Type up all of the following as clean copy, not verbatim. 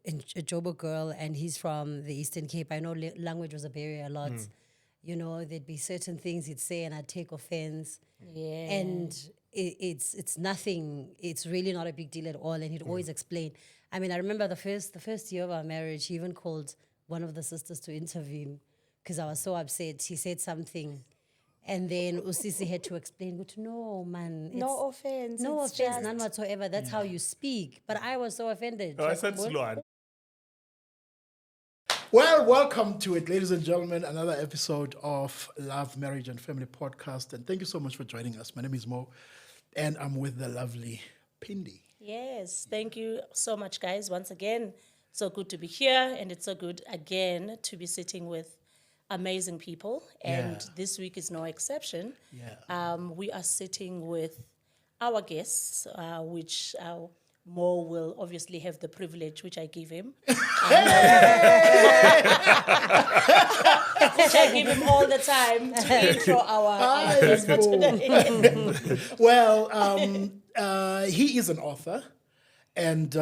a Joburg girl, and he's from the Eastern Cape. I know language was a barrier a lot. You know, there'd be certain things he'd say, and I'd take offense. Yeah. And it's nothing. It's really not a big deal at all. And he'd always explain. I mean, I remember the first year of our marriage, he even called one of the sisters to intervene because I was so upset. He said something. And then Usisi had to explain, but no, man. No offense. No it's offense, just- none whatsoever. That's how you speak. But I was so offended. I said slow. Well, welcome to it, ladies and gentlemen, another episode of Love, Marriage and Family Podcast. And thank you so much for joining us. My name is Mo, and I'm with the lovely Pindi. Yes, thank you so much, guys. Once again, so good to be here, and it's so good again to be sitting with amazing people. And Yeah. this week is no exception. Yeah. We are sitting with our guests, which Mo will obviously have the privilege, which I give him. Which I give him all the time to intro our guest for today. Well, he is an author, and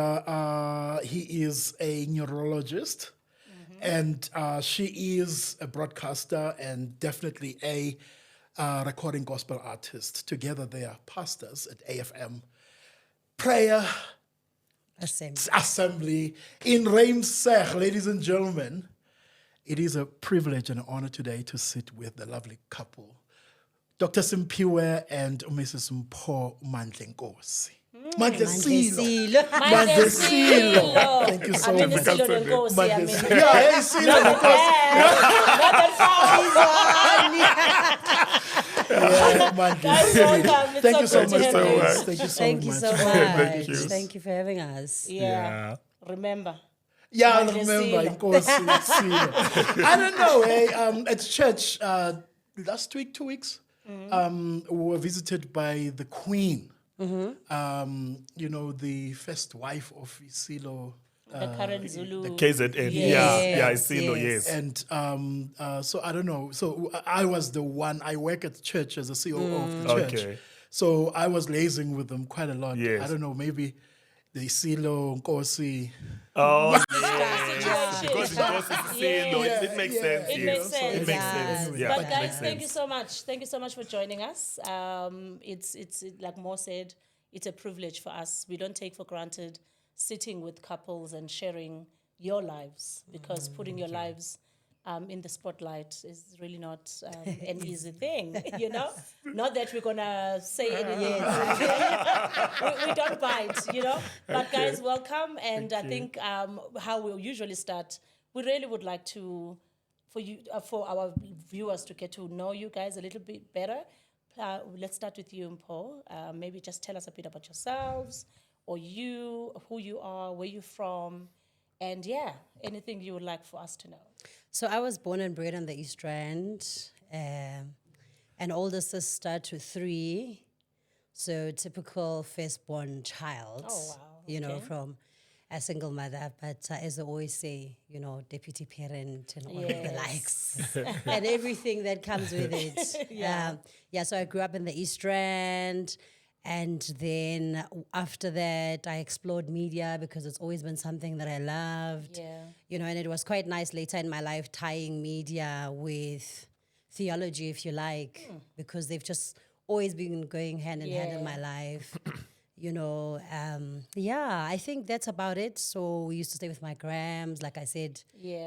he is a neurologist, and she is a broadcaster and definitely a recording gospel artist. Together, they are pastors at AFM Prayer Assembly in Reimseg. Ladies and gentlemen, it is a privilege and an honor today to sit with the lovely couple, Dr. Mpho and Mrs. Mpho Mandlesilo. Mandlesilo. Mandlesilo. Thank you so much. Mandlesilo nenkosi, I mean. Mandlesilo. Yeah, hey, Silo, of course. Yeah, Guys, welcome. It's Thank you so good to much. have so you. much. Thank you so Thank you much. so much. Thank you. Thank you for having us. Yeah. Remember. Yeah, I Mandlesilo. remember. Inkosi, Silo. I don't know. At church last week, 2 weeks, we were visited by the Queen. You know, the first wife of Silo. The current Zulu. KZN. Yes, Yeah, I see. No, yes. yes. And so I don't know. So I was the one, I work at church as a COO of the church. Okay. So I was liaising with them quite a lot. Yes. I don't know, maybe the Silo, Nkosi. Oh, Situation. because it goes to see. No, it makes sense. It yes. makes sense. It makes Yeah. sense. Yeah, But it guys, makes thank you sense. so much. Thank you so much for joining us. It's like Mo said, it's a privilege for us. We don't take for granted sitting with couples and sharing your lives, because putting your lives in the spotlight is really not an easy thing, you know? Not that we're gonna say anything. We don't bite, you know? But guys, welcome. And I think how we'll usually start, we really would like to, for our viewers to get to know you guys a little bit better. Let's start with you, Mpho. Maybe just tell us a bit about yourselves, or you, who you are, where you're from, and anything you would like for us to know. So I was born and bred on the East Rand, an older sister to 3. So typical firstborn child. Oh, wow. You know, Okay. from a single mother. But as I always say, you know, deputy parent and all of the likes and everything that comes with it. So I grew up in the East Rand. And then after that, I explored media because it's always been something that I loved. Yeah. You know, and it was quite nice later in my life tying media with theology, if you like, because they've just always been going hand in hand in my life. You know, I think that's about it. So we used to stay with my grams, like I said,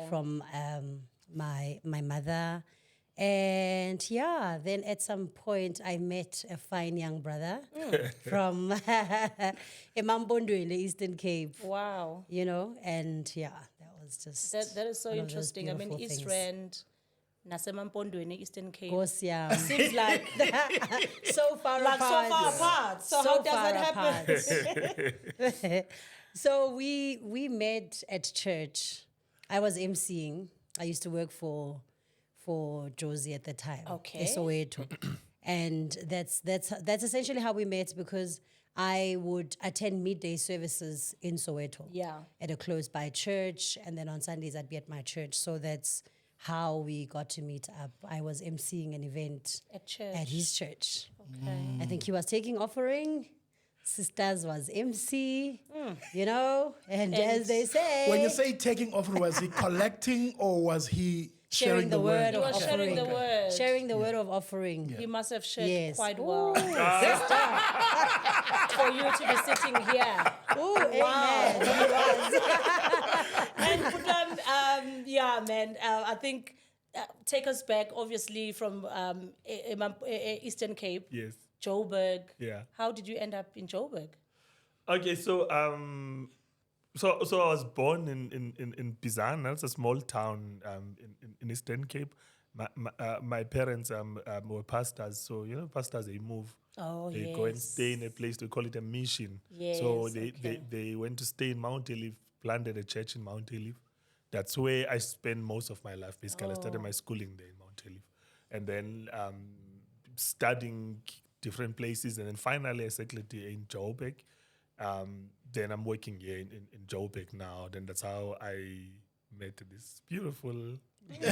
from my mother. And then at some point I met a fine young brother from Emambondo in the Eastern Cape. Wow. You know, and that was just That is so one of those interesting. I mean, beautiful East things. Rand, Nasemampondo in the Eastern Cape. Of course, Seems like so far like apart. so far apart. So how does that happen? So we met at church. I was emceeing. I used to work for Josie at the time. Okay. Soweto. And that's essentially how we met, because I would attend midday services in Soweto. Yeah. At a close by church, and then on Sundays I'd be at my church. So that's how we got to meet up. I was emceeing an event At church. at his church. Okay. I think he was taking offering. sisters was MC, you know, and as they say, When you say taking offering, was he collecting or was he sharing the word? He was sharing the offering. word. Sharing the word of offering. He must have shared Yes. quite well Ah. for you to be sitting here. Ooh, amen. He was. And Putam, yeah, man, I think take us back, obviously, from Eastern Cape, Yes. Joburg. Yeah. How did you end up in Joburg? Okay, so so I was born in Bizana. That's a small town in Eastern Cape. My parents were pastors, so you know pastors they move. Oh, They go and yes. stay in a place, they call it a mission. Yes, So okay. they went to stay in Mount Olive, planted a church in Mount Olive. That's where I spent most of my life. Basically, I started my schooling there in Mount Olive. And then studying different places. And then finally I settled here in Joburg. Then I'm working here in Joburg now. Then that's how I met this beautiful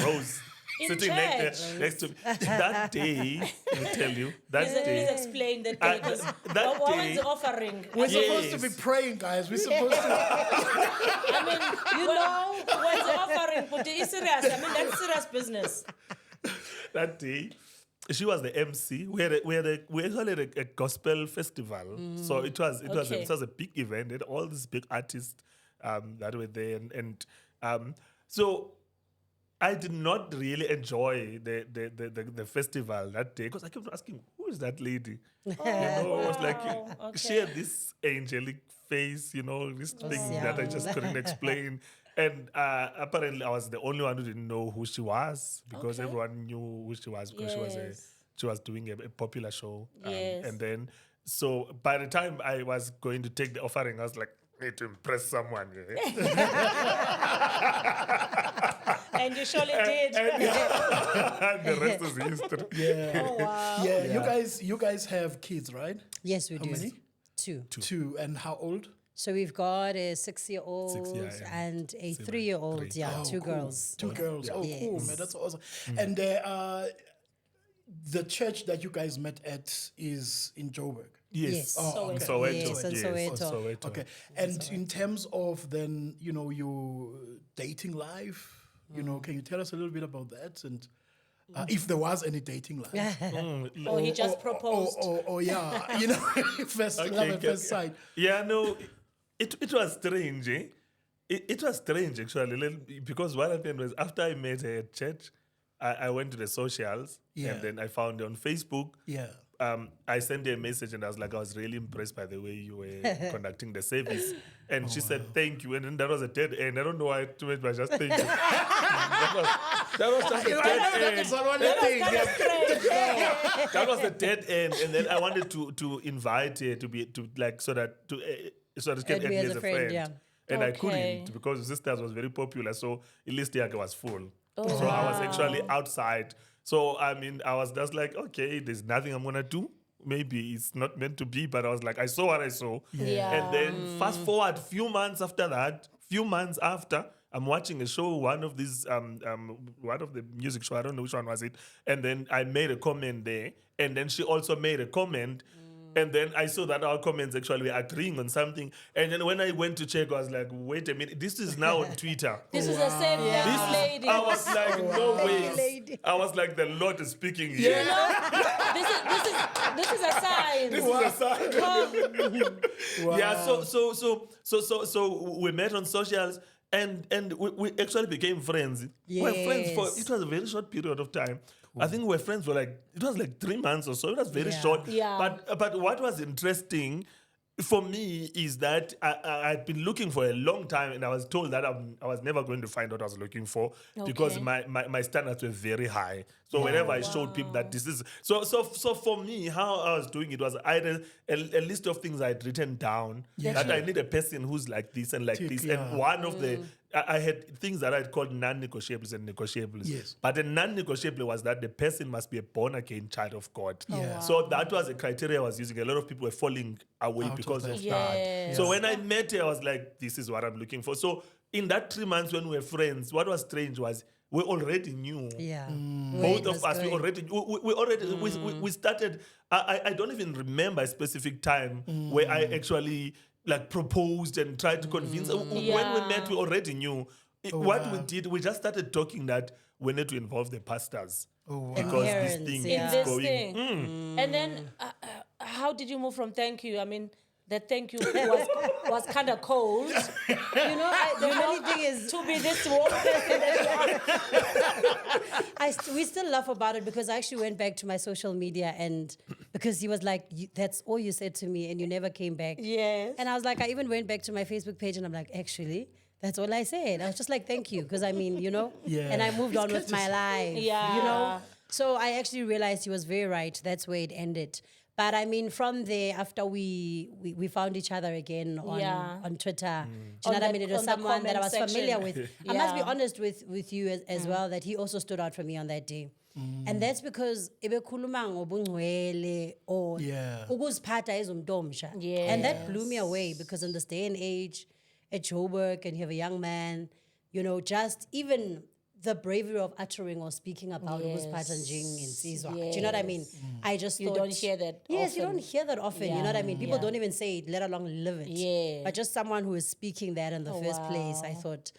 Rose In sitting church. next to me. That day, I'll tell you, that Please day. explain that day. 'Cause that what was day- the offering? We're supposed to be Yes. praying, guys. We're supposed to. I mean, you know, what's the offering? But it's serious. I mean, that's serious business. That day, she was the MC. We actually had a gospel festival. So it was a big event. It had all these big artists that were there, and so I did not really enjoy the festival that day because I kept asking, who is that lady? You know, I was like, Wow, she had this angelic face, you know, this thing that I just couldn't explain. And apparently I was the only one who didn't know who she was because Okay. everyone knew who she was because Yes. she was doing a popular show. Yes. And then, so by the time I was going to take the offering, I was like, I need to impress someone. And you surely did. And the rest is history. Yeah. Oh, wow. Yeah. You guys have kids, right? Yes, we do. many? Two. Two. And how old? So we've got a 6-year-old 6 year and a 7, 3-year-old. 3. Yeah, Oh, two cool. girls. Two girls. Oh, Yes. cool, man. That's awesome. And the church that you guys met at is in Joburg. Yes. Oh, okay. Soweto. Yes, and Yes, Soweto. Soweto. Okay. And in terms of then, you know, your dating life, you know, can you tell us a little bit about that? And if there was any dating life. Or he just proposed. Or yeah, you know, first love at first sight. Yeah, no, it was strange. Eh? It was strange actually because what happened was after I met her at church, I went to the socials Yeah. and then I found her on Facebook. Yeah. I sent her a message and I was like, I was really impressed by the way you were conducting the service. And she said, thank you. And then that was a dead end. I don't know why to make me just thank you. that was just a dead end. That was a dead end. And then I wanted to invite her so that she can add me as a friend. yeah. And I Okay. couldn't because Sisters was very popular. So at least the was full. Oh, So I was actually outside. So I mean, I was just like, okay, there's nothing I'm gonna do. Maybe it's not meant to be, but I was like, I saw what I saw. Yeah. And then fast forward few months after, I'm watching a show, one of the music show, I don't know which one was it. And then I made a comment there. And then she also made a comment. And then I saw that our comments actually were agreeing on something. And then when I went to check, I was like, wait a minute, this is now on Twitter. This is the same young lady. I was like, no way. lady. I was like, the Lord is speaking here. You know, this is a sign. This is a sign. Come. Yeah, so we met on socials and we actually became friends. We were friends for it was a very short period of time. I think we were friends for it was like 3 months or so. It was very Yeah. short. Yeah. But what was interesting for me is that I'd been looking for a long time and I was told that I was never going to find what I was looking for because Okay. my standards were very high. So whenever I showed people that this is so for me, how I was doing it was I had a list of things I'd written down that I need a person who's like this and like this. yeah. And one of the I had things that I'd called non-negotiables and negotiables. Yes. But the non-negotiable was that the person must be a born-again child of God. Yeah. So that was the criteria I was using. A lot of people were falling away Out of because that. of Yes. that. So when I met her, I was like, this is what I'm looking for. So in that 3 months when we were friends, what was strange was we already knew. Yeah. Both of us, we already we started. I don't even remember a specific time where I actually like proposed and tried to convince. When we met, we already knew. What we did, we just started talking that we need to involve the pastors because this thing Yeah. is This going. thing. And then, how did you move from thank you? I mean, the thank you was kind of cold. The funny thing is, To be this warm person that you are. we still laugh about it because I actually went back to my social media and because he was like, "That's all you said to me, and you never came back." Yes. And I was like, I even went back to my Facebook page and I'm like, actually, that's all I said. I was just like, thank you, because I mean, Yeah. and I moved on with my life. Yeah. So I actually realized he was very right. That's where it ended. But I mean, from there, after we found each other again on Twitter, do you know what I mean? It was on the someone that I comment was familiar section. with. I must be Yeah. honest with you as well, that he also stood out for me on that day. And that's because ebekhuluma ngobungcwele or Yeah. ukuziphatha ezomuntu omsha. Yes. And that blew me away because in this day and age, at Joburg, and you have a young man, just even the bravery of uttering or speaking about ukuziphatha njengensizwa. Do you know what I mean? I just You thought, don't hear that Yes, you often. don't hear that often. You know what I mean? People Yeah. don't even say it, let alone live it. Yeah. But just someone who is speaking that in the first place, I thought,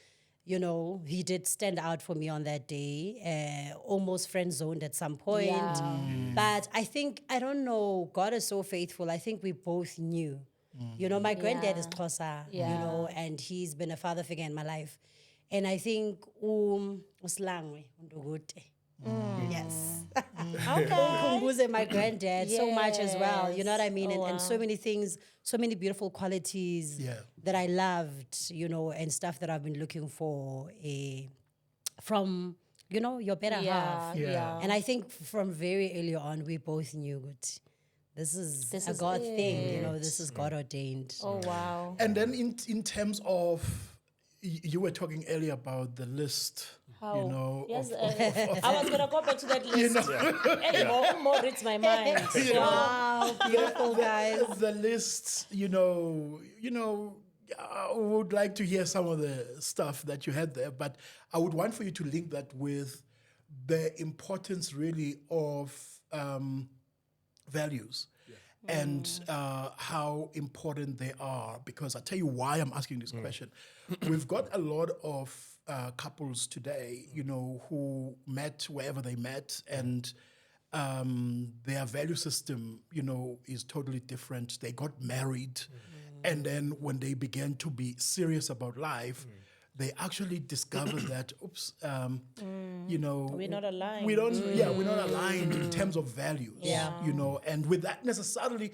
he did stand out for me on that day. Almost friend zoned at some point. Yeah. But I think, I don't know, God is so faithful. I think we both knew. My granddad is Xhosa, and he's been a father figure in my life. And I think uSlangwe Ndugude. Yes. Umkhumbuze my granddad so much as well. You know what I mean? And so many things, so many beautiful qualities that I loved, and stuff that I've been looking for from, your better half. Yeah. And I think from very early on, we both knew good. This is This a is God thing, it. this is God ordained. Oh, wow. And then in terms of, you were talking earlier about the list, How? Yes, of I was going to go back to that list. Hey, more reads my mind. Wow, beautiful guys. the list, I would like to hear some of the stuff that you had there, but I would want for you to link that with the importance really of values and how important they are. Because I'll tell you why I'm asking this question. We've got a lot of couples today, who met wherever they met, and their value system, is totally different. They got married, and then when they began to be serious about life, they actually discovered that, We're not aligned. we're not aligned in terms of values. And with that necessarily,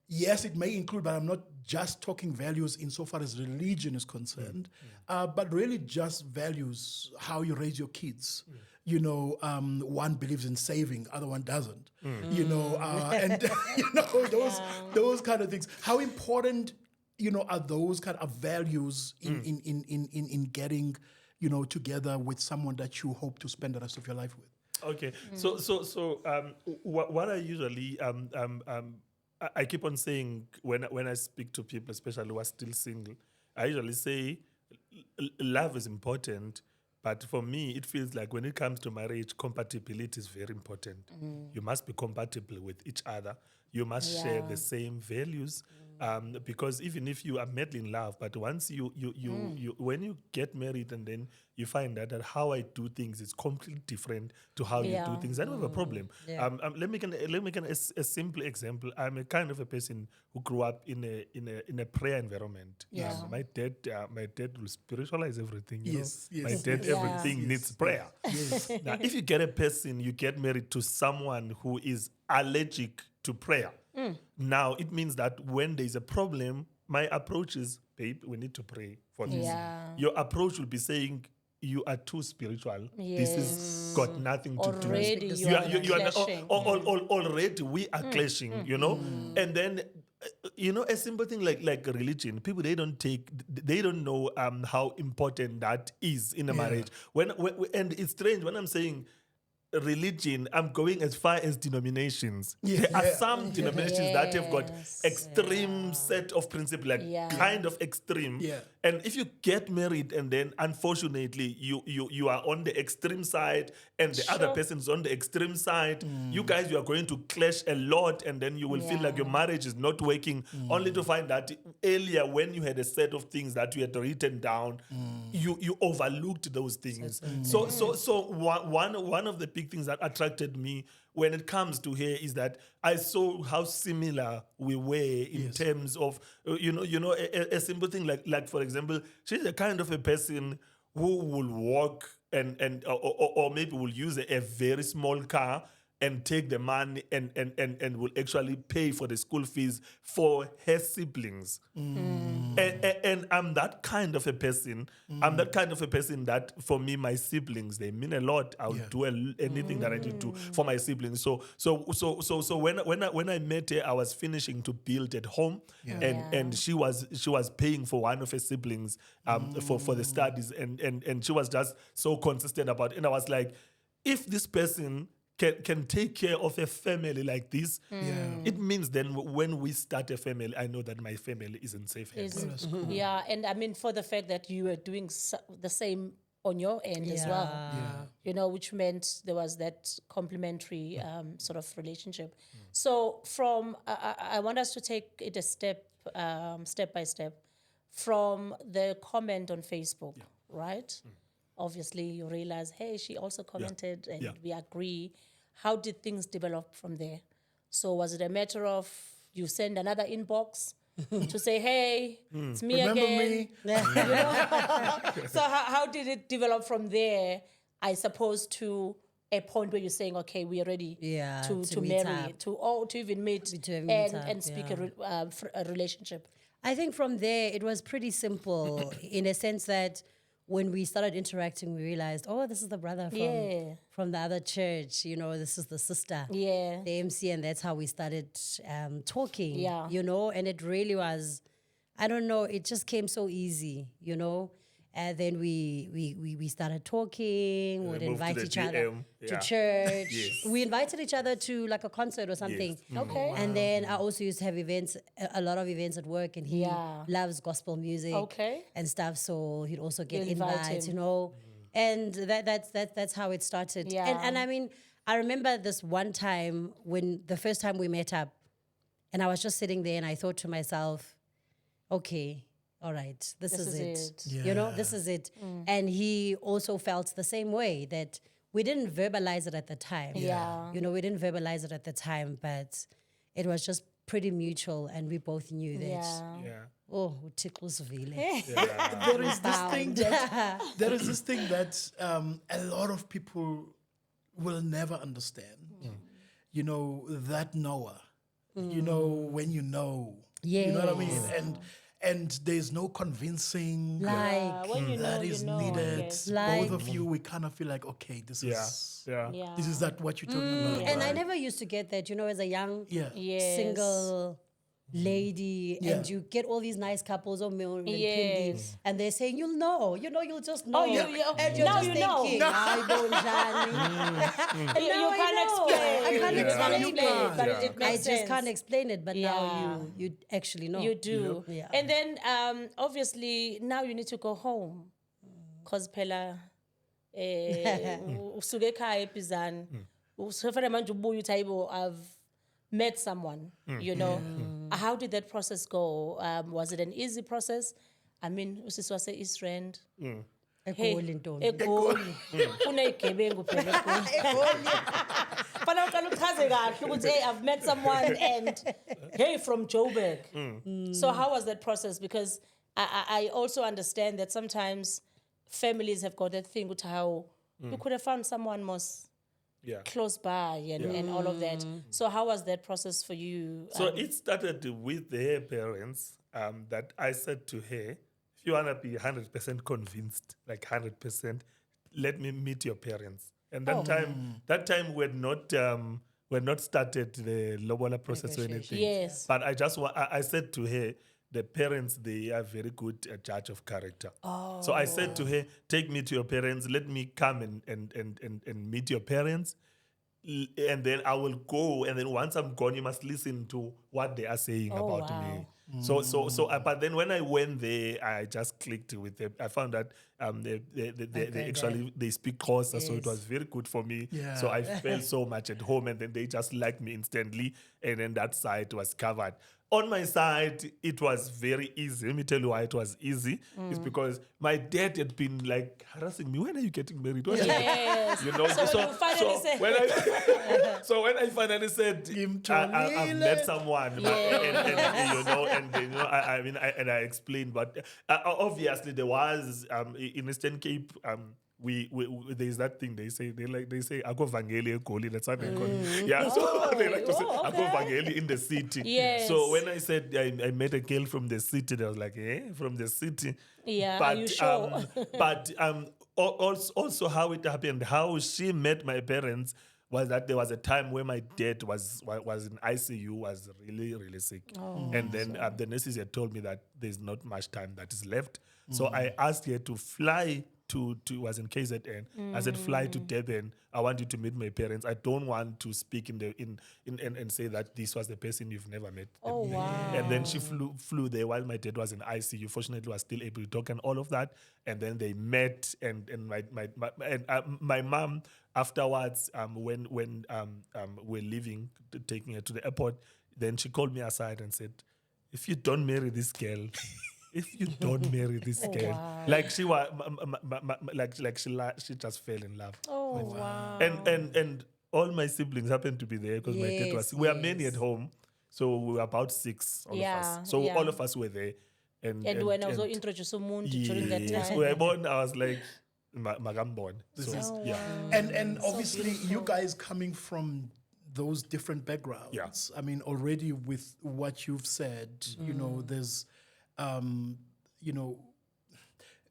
yes, it may include, but I'm not just talking values insofar as religion is concerned, but really just values, how you raise your kids. One believes in saving, other one doesn't. And those kind of things. How important, are those kind of values in getting, together with someone that you hope to spend the rest of your life with? Okay, so what I usually I keep on saying when I speak to people, especially who are still single, I usually say love is important, but for me it feels like when it comes to marriage, compatibility is very important. You must be compatible with each other. You must share the same values. Because even if you are madly in love, but once you when you get married and then you find out that how I do things is completely different to how you do things, then we have a problem. Let me make a simple example. I'm a kind of a person who grew up in a prayer environment. Yeah. My dad will spiritualize everything. Yes. My dad, everything needs prayer. Now, if you get a person, you get married to someone who is allergic to prayer. Now, it means that when there's a problem, my approach is, babe, we need to pray for this. Yeah. Your approach will be saying, you are too spiritual. This has got nothing to Already do. you are clashing. Already we are clashing, And then, a simple thing like religion, people, they don't know how important that is in a marriage. And it's strange when I'm saying religion, I'm going as far as denominations. There are some denominations that have got extreme set of principles, kind of extreme. And if you get married and then unfortunately you are on the extreme side and the other person's on the extreme side, you guys, you are going to clash a lot, and then you will feel like your marriage is not working, only to find that earlier when you had a set of things that you had written down, you overlooked those things. So one of the big things that attracted me when it comes to her is that I saw how similar we were in terms of a simple thing like for example, she's a kind of a person who will walk or maybe will use a very small car and take the money and will actually pay for the school fees for her siblings. And I'm that kind of a person. I'm that kind of a person that, for me, my siblings, they mean a lot. I'll do anything that I need to for my siblings. So when I met her, I was finishing to build at home, and she was paying for one of her siblings for the studies, and she was just so consistent about it. And I was like, if this person can take care of a family like this, it means then when we start a family, I know that my family is in safe hands. Yeah, and I mean, for the fact that you were doing the same on your end as well, which meant there was that complementary sort of relationship. So from, I want us to take it a step by step from the comment on Facebook, right? Obviously, you realize, hey, she also commented and we agree. How did things develop from there? So was it a matter of you send another inbox to say, hey, it's me Remember again? me? So how did it develop from there, I suppose, to a point where you're saying, okay, we are ready to meet marry, up. to even meet To meet up, and speak a relationship? I think from there it was pretty simple in a sense that when we started interacting, we realized, oh, this is the brother from the other church. This is the sister, the MC, and that's how we started talking. And it really was, I don't know, it just came so easy, And then we started talking. We'd invite each other to church. We invited each other to like a concert or something. Okay. And then I also used to have events, a lot of events at work, and he loves gospel music and stuff. So he'd also get invites, And that's how it started. Yeah. And I mean, I remember this one time when the first time we met up, and I was just sitting there and I thought to myself, okay, all right, this is it. This is it. And he also felt the same way, that we didn't verbalize it at the time. We didn't verbalize it at the time, but it was just pretty mutual, and we both knew that. Oh, uThixo There is this thing that a lot of people will never understand. That Noah. When you know. You know what I mean? And there's no convincing when you know, that is needed. Like, both of you, we kind of feel like, okay, this is that what you're talking about. And I never used to get that, as a young Yes. single lady, and you get all these nice couples or and they're saying, you'll just know. And you're now just you know. thinking, "Ay, Bonjani." And You now I can't know. explain. I can't explain it. But it I makes just sense. can't explain it, but now you actually know. You do. Yeah. And then obviously now you need to go home. Because phela usuke ekhaya eBizana. Usufana manje ubuya uthi hayibo, I've met someone, How did that process go? Was it an easy process? I mean, usisi wase East Rand. Egoli, Ntombi. Egoli. Kuneyigebengu phela eGoli. Fana uqala uchaze kahle ukuthi hey, I've met someone and hey, from Joburg. So how was that process? Because I also understand that sometimes families have got that thing with how you could have found someone most close by and all of that. So how was that process for you? So it started with her parents, that I said to her, if you want to be 100% convinced, like 100%, let me meet your parents. And that time we had not started the lobola process or anything. Yes. But I said to her, the parents, they are very good at judge of character. So I said to her, take me to your parents, let me come and meet your parents. And then I will go. And then once I'm gone, you must listen to what they are saying about me. But then when I went there, I just clicked with them. I found that they speak Xhosa, so it was very good for me. Yeah. So I felt so much at home, and then they just liked me instantly, and then that side was covered. On my side, it was very easy. Let me tell you why it was easy. It's because my dad had been like harassing me. When are you getting married? Yes. You know, when I finally said I've met someone, and I explained, but obviously there was in Eastern Cape. We there's that thing they say ako vangeli egoli, that's what they call it. Yeah, so they like to say ako vangeli in the city. Yes. So when I said I met a girl from the city, they was like, from the city. Yeah, But, are you sure? Also how it happened, how she met my parents was that there was a time where my dad was in ICU, was really, really sick. And then the nurses had told me that there's not much time that is left. So I asked her to fly to was in KZN. I said, fly to Durban. I want you to meet my parents. I don't want to speak and say that this was the person you've never met. Oh, wow. And then she flew there while my dad was in ICU. Fortunately, was still able to talk and all of that. And then they met, and my mom afterwards, when we're leaving, taking her to the airport, then she called me aside and said, if you don't marry this girl, like she was, she just fell in love. Oh, wow. And all my siblings happened to be there because my dad was. We are many at home, so we were about 6, all of us. So all of us were there. And when I was introduced to Moon during that time. When I born, I was like, I'm born. And obviously, you guys coming from those different backgrounds. Yeah. I mean, already with what you've said, there's,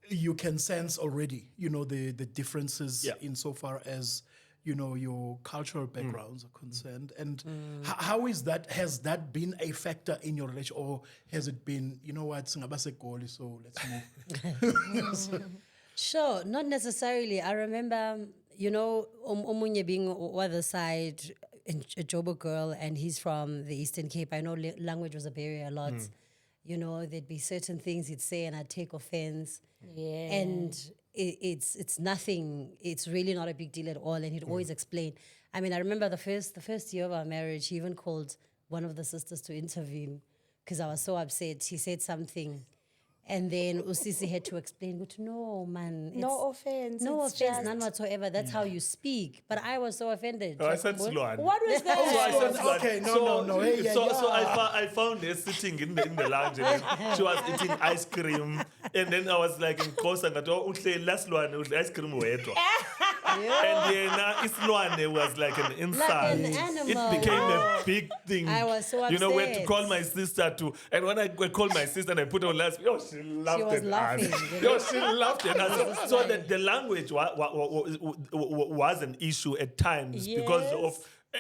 you can sense already, the differences insofar as, your cultural backgrounds are concerned. And how is that? Has that been a factor in your relationship, or has it been, singabase-Goli, so let's move? Sure, not necessarily. I remember, Omunye being other side, a Joburg girl, and he's from the Eastern Cape. I know language was a barrier a lot. There'd be certain things he'd say and I'd take offense. Yeah. And it's nothing. It's really not a big deal at all. And he'd always explain. I mean, I remember the first year of our marriage, he even called one of the sisters to intervene because I was so upset. He said something. And then Usisi had to explain, no, man. No offense. No offense, none whatsoever. That's how you speak. But I was so offended. I said Sloan. What was that? I said Sloan. Okay, no. So I found her sitting in the lounge, and she was eating ice cream. And then I was like, in course, and I thought, last one, ice cream wetwa. And then Islwane was like an insult. Like an animal. It became a big thing. I was so upset. We had to call my sister and when I called my sister and I put on last, she laughed at us. She laughed at us. So that the language was an issue at times because of.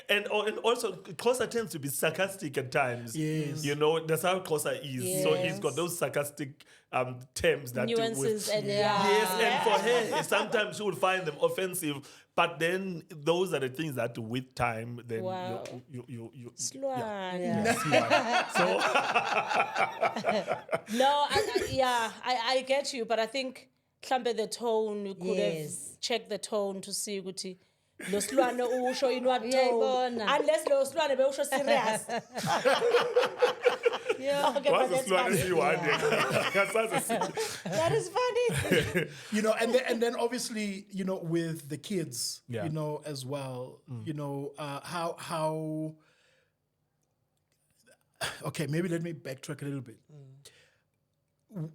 And also, Xhosa tends to be sarcastic at times. Yes. That's how Xhosa is. Yes. So he's got those sarcastic terms that nuances and yes, and for her, sometimes she will find them offensive. But then those are the things that with time, then you So no, I get you, but I think the tone, you could have checked the tone to see ukuthi lo silwane usho in what tone, unless lo silwane be usho serious. That is funny. And then obviously, with the kids, as well, how okay, maybe let me backtrack a little bit.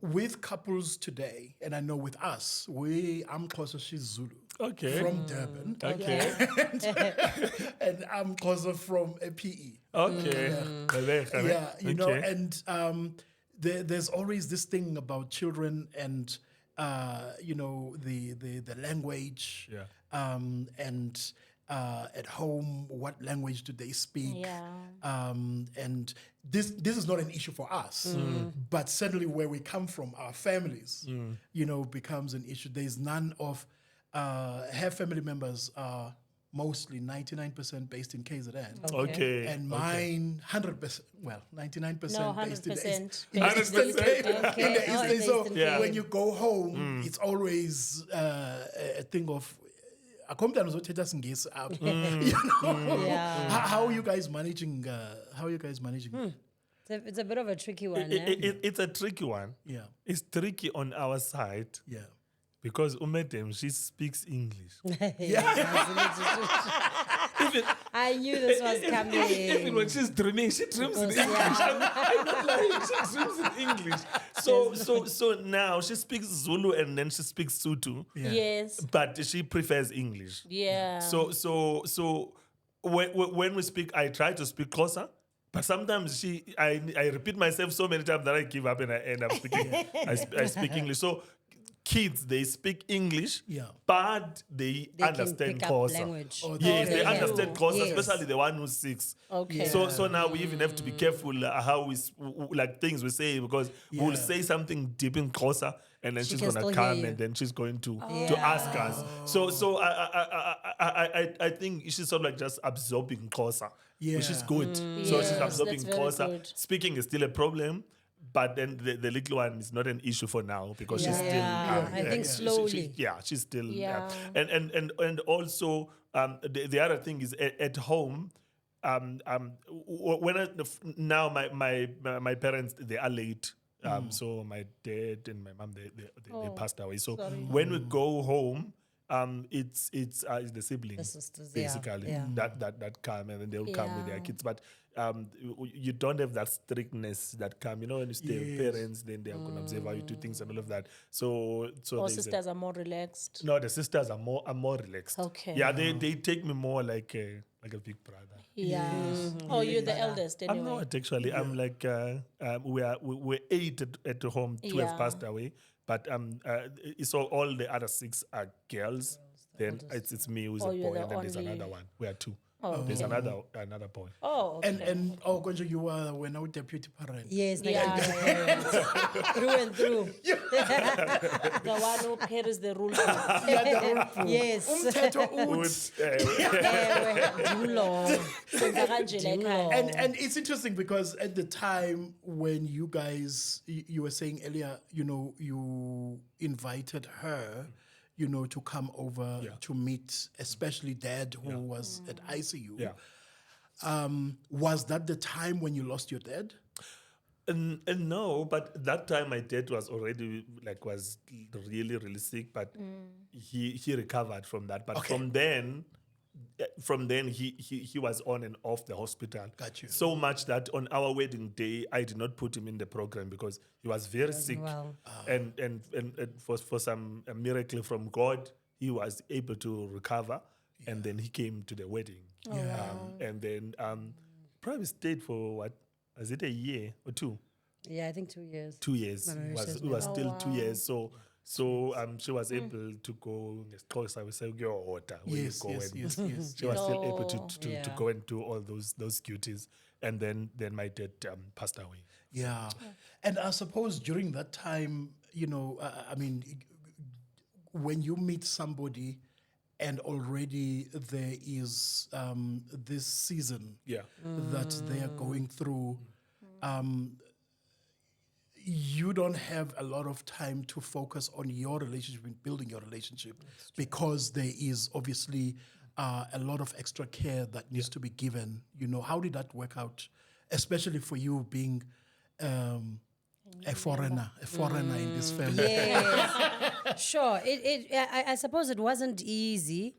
With couples today, and I know with us, I'm closer, she's Zulu. Okay. From Durban. Okay. and I'm closer from a PE. Okay. And there's always this thing about children and, the language. Yeah. And at home, what language do they speak? Yeah. And this is not an issue for us, but certainly where we come from, our families, becomes an issue. There's none of her family members are mostly 99% based in KZN. Okay. And mine 100%, well, 99% No, based in the 100% East, in the based in Eastern the Cape. Eastern In the Cape. Oh, Eastern, in the so Eastern Yeah. when you go home, it's always a thing of akomntana uzothetha singesi apha. You know? Yeah. How are you guys managing? How are you guys managing? It's a bit of a tricky one. It's a tricky one. Yeah, It's tricky on our side yeah. because Umedem, she speaks English. I knew this was Even coming. when she's dreaming, she dreams in English. Yeah. I'm not lying. She dreams in English. So now she speaks Zulu and then she speaks Sutu, Yes. but she prefers English. Yeah. So when we speak, I try to speak closer. But sometimes I repeat myself so many times that I give up and I end up speaking. I speak English. So kids, they speak English, but they They understand can pick up Xhosa. language. Yes, they Okay. understand Xhosa, Yes. especially the one who's 6. Okay. So now we even have to be careful how we like things we say, because we'll say something deep in Xhosa and then She she's can gonna still hear come you. and then she's going to Yeah. ask us. So I think she's sort of like just absorbing Xhosa, which is Yeah. good. So she's Yes, absorbing that's very Xhosa. good. Speaking is still a problem. But then the little one is not an issue for now because she's still. Yeah, I think slowly. She's still. Yeah. And also the other thing is at home. Now my parents, they are late. So my dad and my mom they passed away. So when we go home, it's the siblings, The sisters, yeah, basically yeah. that come, and then they'll come with their Yeah. kids. But you don't have that strictness that come. When you stay with parents, then they are going to observe how you do things and all of that. So Or there's sisters are more relaxed. no, the sisters are more relaxed. Okay. Yeah, they take me more like a big brother. Yeah. Oh, you're the eldest anyway. I'm not actually. I'm like we're 8 at home. 2 have Yeah. passed away, but so all the other 6 are girls. Then it's me who's Oh, a you're boy, the and then there's only- another one. We are 2. Oh, There's okay. another boy. Oh, okay. And Konjo, you were now deputy parent. Yes, like Yeah. through and through. The one who carries the rule. Yes. Umthetho uthi. Ewe, Dulo. Senza kanje la ekhaya. And it's interesting because at the time when you guys, you were saying earlier, you invited her, to come over to meet, especially Dad, who was at ICU. Yeah. Was that the time when you lost your dad? And no, but that time my dad was already was really sick, but he recovered from that. But from then he was on and off the hospital. Got you. So much that on our wedding day I did not put him in the program because he was very sick. well. And for some a miracle from God, he was able to recover, and then he came to the wedding. And then probably stayed for what? Was it a year or 2? Yeah, I think 2 years. 2 years. Memory It serves was me still 2 years. So she was able to go close. I would say your water. Yes, you go yes, and yes. she was still able to Yeah. go and do all those duties. And then my dad passed away. Yeah. And I suppose during that time, I mean, when you meet somebody and already there is this season Yeah. that they are going through, you don't have a lot of time to focus on your relationship and building your relationship because there is obviously a lot of extra care that needs to be given. How did that work out, especially for you being a foreigner in this family? Yes. Sure. I suppose it wasn't easy,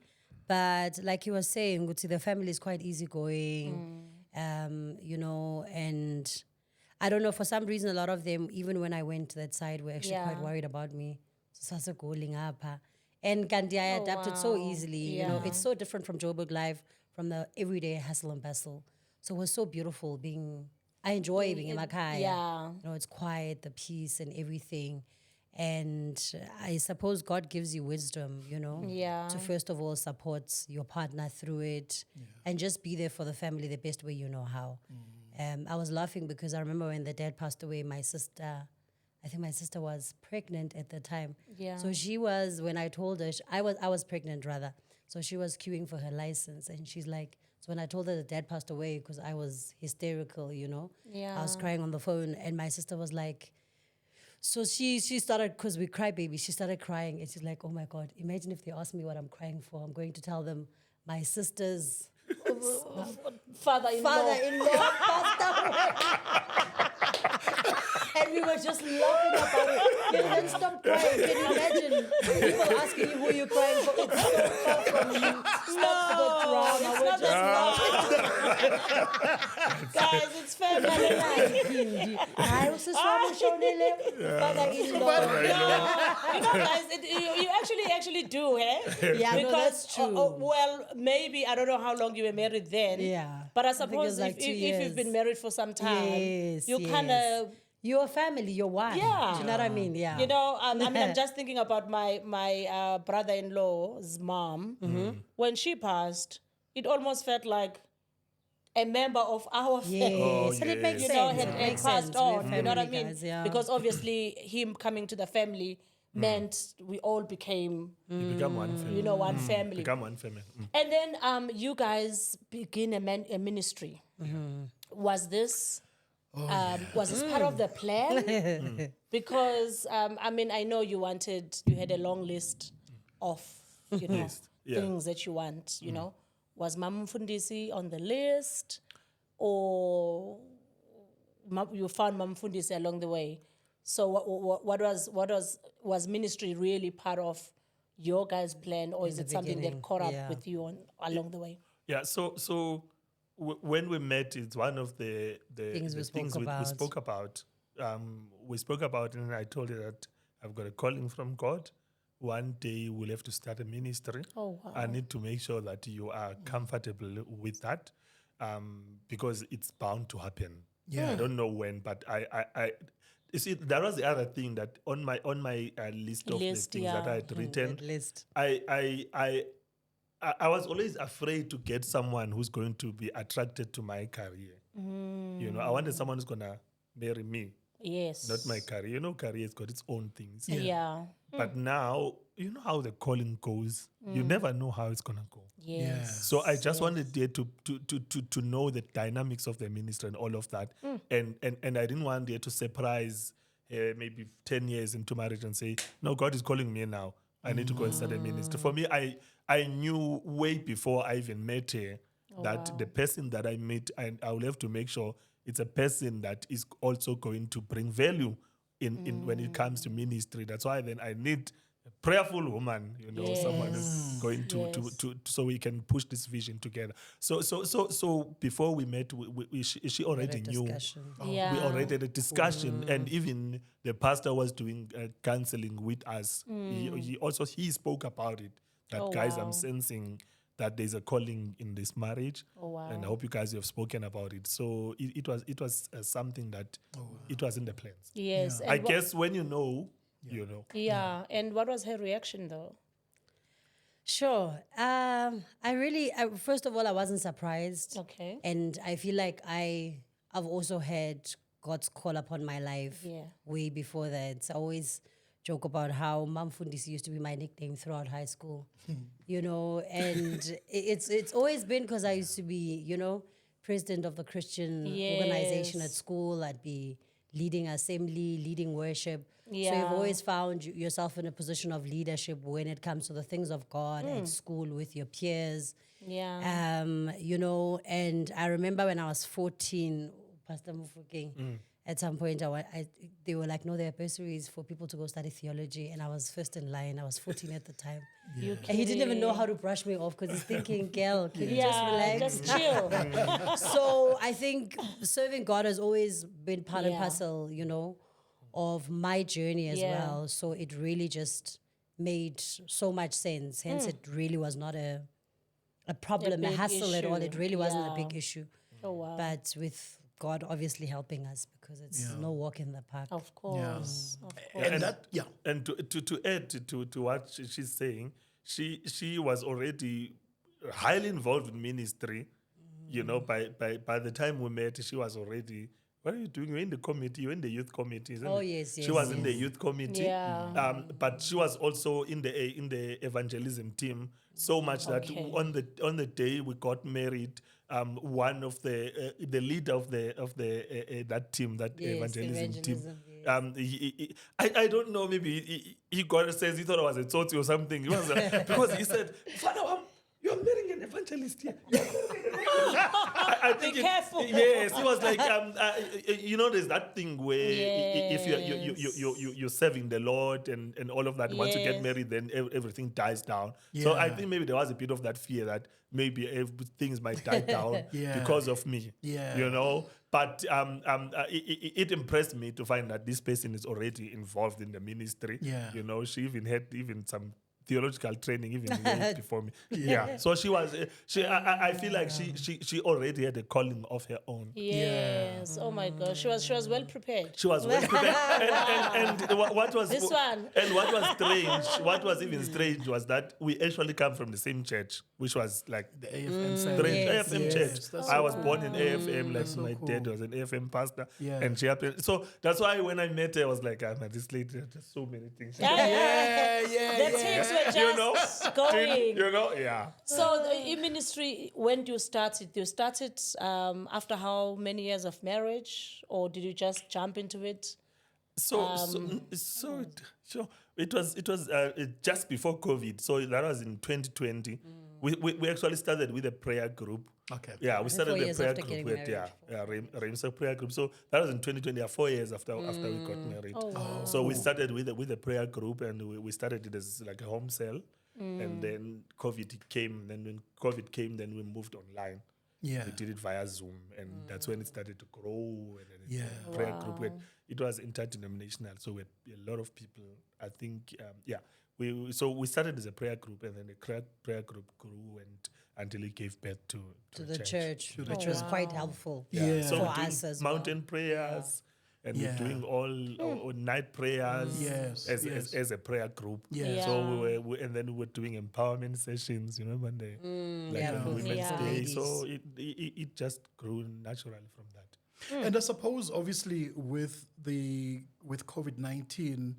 but like you were saying, the family is quite easygoing, and I don't know, for some reason, a lot of them, even when I went to that side, were actually quite worried about me. So going up. And Gandhi, I adapted so easily. It's so different from Joburg life, from the everyday hustle and bustle. So it was so beautiful I enjoy being in Makaya. Yeah. It's quiet, the peace and everything. And I suppose God gives you wisdom, Yeah. to first of all support your partner through it and just be there for the family the best way you know how. I was laughing because I remember when the dad passed away, I think my sister was pregnant at the time. Yeah. So she was, when I told her, I was pregnant rather. So she was queuing for her license, and she's like, so when I told her that dad passed away, because I was hysterical, you know, I was Yeah. crying on the phone, and my sister was like, so she started, because we cry baby, she started crying, and she's like, oh my God, imagine if they ask me what I'm crying for. I'm going to tell them my sister's Father-in-law. father-in-law passed away. And we were just laughing about it. You know, then stop crying. Can you imagine people asking you who you're crying for? It's so far from you. Stop the drama. It's We're not just that guys, it's family. Hayi usiswami ushonile father-in-law. You know, guys, you actually do, eh? Yeah, no, because, that's true. Well, maybe, I don't know how long you were married then. Yeah. But I I think it suppose was like if 2 you've years. been married for some time, Yes, you yes. kind of... You're a family, you're one. Yeah. Do you know what I mean? Yeah. You know, I mean, I'm just thinking about my brother-in-law's mom. When she passed, it almost felt like a member of our family. Yes. Oh, And it makes yes. You know, sense. had It makes passed sense. We're on. You know what I family mean? guys, yeah. Because obviously, him coming to the family meant we all became, You become one family. you know, one family. Become one family. And then you guys begin a ministry. Was this part of the plan? Because I mean, I know you had a long list of Yeah. things that you want. You know, was Mam Mfundisi on the list, or you found Mam Mfundisi along the way? So was ministry really part of your guys' plan, or is it something that beginning, caught up yeah. with you along the way? Yeah, so when we met, it's one of the Things we the spoke things we about. spoke about. We spoke about it, and I told you that I've got a calling from God. One day we'll have to start a ministry. Oh, wow. I need to make sure that you are comfortable with that, because it's bound to happen. Yeah. I don't know when, but I you see, there was the other thing that on my list of List, the things that yeah. I had written. That list. I was always afraid to get someone who's going to be attracted to my career. You know, I wanted someone who's gonna marry me, Yes. not my career. You know, career's got its own things. Yeah. But now, you know how the calling goes. You never know how it's gonna go. Yes. So I just wanted there to know the dynamics of the ministry and all of that. And I didn't want there to surprise maybe 10 years into marriage and say, no, God is calling me now. I need to go and start a ministry. For me, I knew way before I even met her that the person that I meet, I will have to make sure it's a person that is also going to bring value in when it comes to ministry. That's why then I need a prayerful woman, you know, someone who's going to so we can push this vision together. So before we met, she already knew. Discussion. Yeah. We already had a discussion, and even the pastor was doing counseling with us. He spoke about it. That Oh, guys, wow. I'm sensing that there's a calling in this marriage, Oh, wow. and I hope you guys have spoken about it. So it was something that it was in the plans. Yes. I And guess when you know, you know. Yeah. And what was her reaction though? Sure. First of all, I wasn't surprised. Okay. And I feel like I've also had God's call upon my life Yeah. way before that. I always joke about how Mamfundisi used to be my nickname throughout high school, you know, and it's always been because I used to be, you know, president of the Christian organization at Yes. school. I'd be leading assembly, leading worship. So Yeah. you've always found yourself in a position of leadership when it comes to the things of God at school with your peers. Yeah. You know, and I remember when I was 14, Pastor Mufokeng, at some point they were like, no, there are bursaries for people to go study theology. And I was first in line. I was 14 at the time. And he didn't even know how to brush me off because he's thinking, girl, can you just relax? Just chill. So I think serving God has always been part and Yeah. parcel, you know, of my journey as Yeah. well. So it really just made so much sense. Hence, it really was not a problem, a big hassle at all. It issue. really wasn't a Yeah. big issue. Oh, wow. But with God obviously helping us because it's no walk in the park. Of course. Of course. And that, yeah. And to add to what she's saying, she was already highly involved in ministry. You know, by the time we met, she was already what are you doing? You're in the committee, you're in the youth committee, isn't Oh, it? yes, She yes, was in the yes. youth committee. Yeah. But she was also in the evangelism team, so much that Okay. on the day we got married, one of the leader of the that team, that Yes, evangelism team, evangelism, yes. I don't know, maybe he says he thought I was a tsotsi or something. He was because he said, "Father, you're marrying an evangelist here." I think Be careful. Yes, he was like, there's that thing where if you're serving the Lord and all of that, once you get Yes. married, then everything dies down. So I Yeah. think maybe there was a bit of that fear that maybe things might die down Yeah. because of me. Yeah. But it impressed me to find that this person is already involved in the ministry. Yeah. She even had some theological training even way before me. Yeah. So she was. I feel like she already had a calling of her own. Yes. Oh my gosh. She was well prepared. She was well prepared. and what was This one. And what was strange? What was even strange was that we actually come from the same church, which was like The AFM side. strange. Yes, AFM yes. church. That's I so was cool. born in AFM. Like so my cool. dad was an AFM pastor, Yeah. and she happened. So that's why when I met her, I was like, this lady has just so many things. Yeah, The teams were just going. Yeah. So the e-ministry, when you started after how many years of marriage, or did you just jump into it? So it was just before COVID. So that was in 2020. We actually started with a prayer group. Okay. Yeah, we started 4 a years prayer after group getting with married. Ramsey prayer group. So that was in 2020, 4 years after we got married. Oh, wow. So we started with a prayer group, and we started it as like a home cell. And then COVID came. Then when COVID came, then we moved online. Yeah. We did it via Zoom, and that's when it started to grow. And then Yeah. prayer group. It was interdenominational, so we had a lot of people. I think, we started as a prayer group, and then the prayer group grew until it gave birth to the church, the which was quite helpful Yeah. So for we're doing us as mountain prayers. And Yeah. we're doing all night prayers Yes, yes. as a prayer group. Yeah. So and then we were doing empowerment sessions, Monday, yeah, for Women's Yeah. Day. ladies. So it just grew naturally from that. And I suppose, obviously, with COVID-19,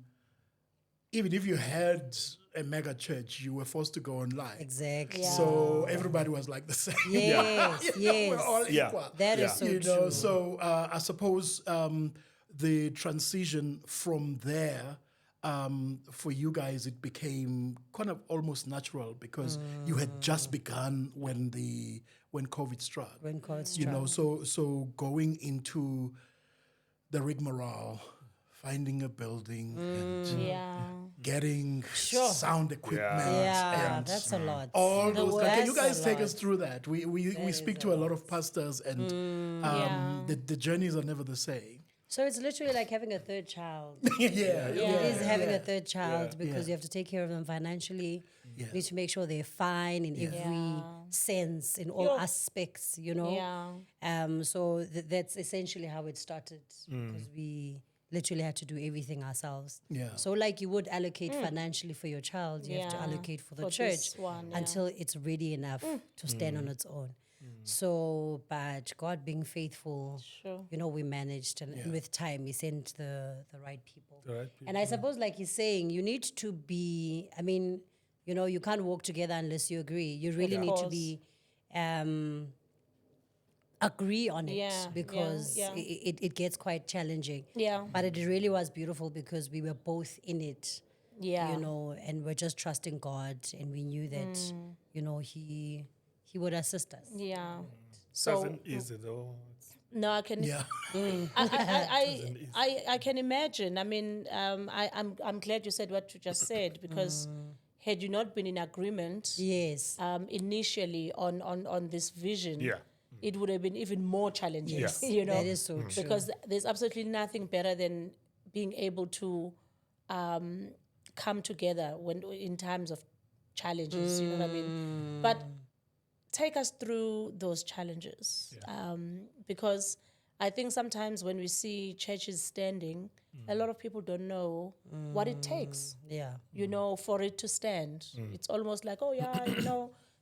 even if you had a mega church, you were forced to go online. Exactly. Yeah. So everybody was like the same. Yes, We're yes. all Yeah. equal. That is so true. So I suppose the transition from there, for you guys, it became kind of almost natural because you had just begun when COVID struck. When COVID You know, so going into the rigmarole, finding a building and Yeah. getting Sure. sound equipment. Yeah, and that's a lot. all those. word. Can you That's guys a take us lot. through that? We speak to a lot of pastors, and Yeah. the journeys are never the same. So it's literally like having a third child. yeah, It is having a third child Yeah. because Yeah. you have to take care of them financially. Yeah. You need to make sure they're fine in every Yeah. sense, in all Yo. aspects, Yeah. So that's essentially how it started because we literally had to do everything ourselves. Yeah. So like you would allocate financially for your child, you have to Yeah. allocate for the For church this one, yeah. until it's ready enough to stand on its own. So, but God being faithful, Sure. we managed, and with time, He sent the right people. The right people. And I suppose, like he's saying, you need to be. I mean, you can't walk together unless you agree. You really Of need to course. be agree on it Yeah, because yeah. it gets quite challenging. Yeah. But it really was beautiful because we were both in it. Yeah. And we're just trusting God, and we knew that, He would assist us. Yeah. So Doesn't easy though. no, I can. Yeah. I can imagine. I mean, I'm glad you said what you just said because had you not been in agreement Yes. initially on this vision, Yeah. it would have been even more challenging. Yes. That is so true. Because there's absolutely nothing better than being able to come together when in times of challenges. You know what I mean? But take us through those challenges, because I think sometimes when we see churches standing, a lot of people don't know what it takes, Yeah. for it to stand. It's almost like, oh yeah,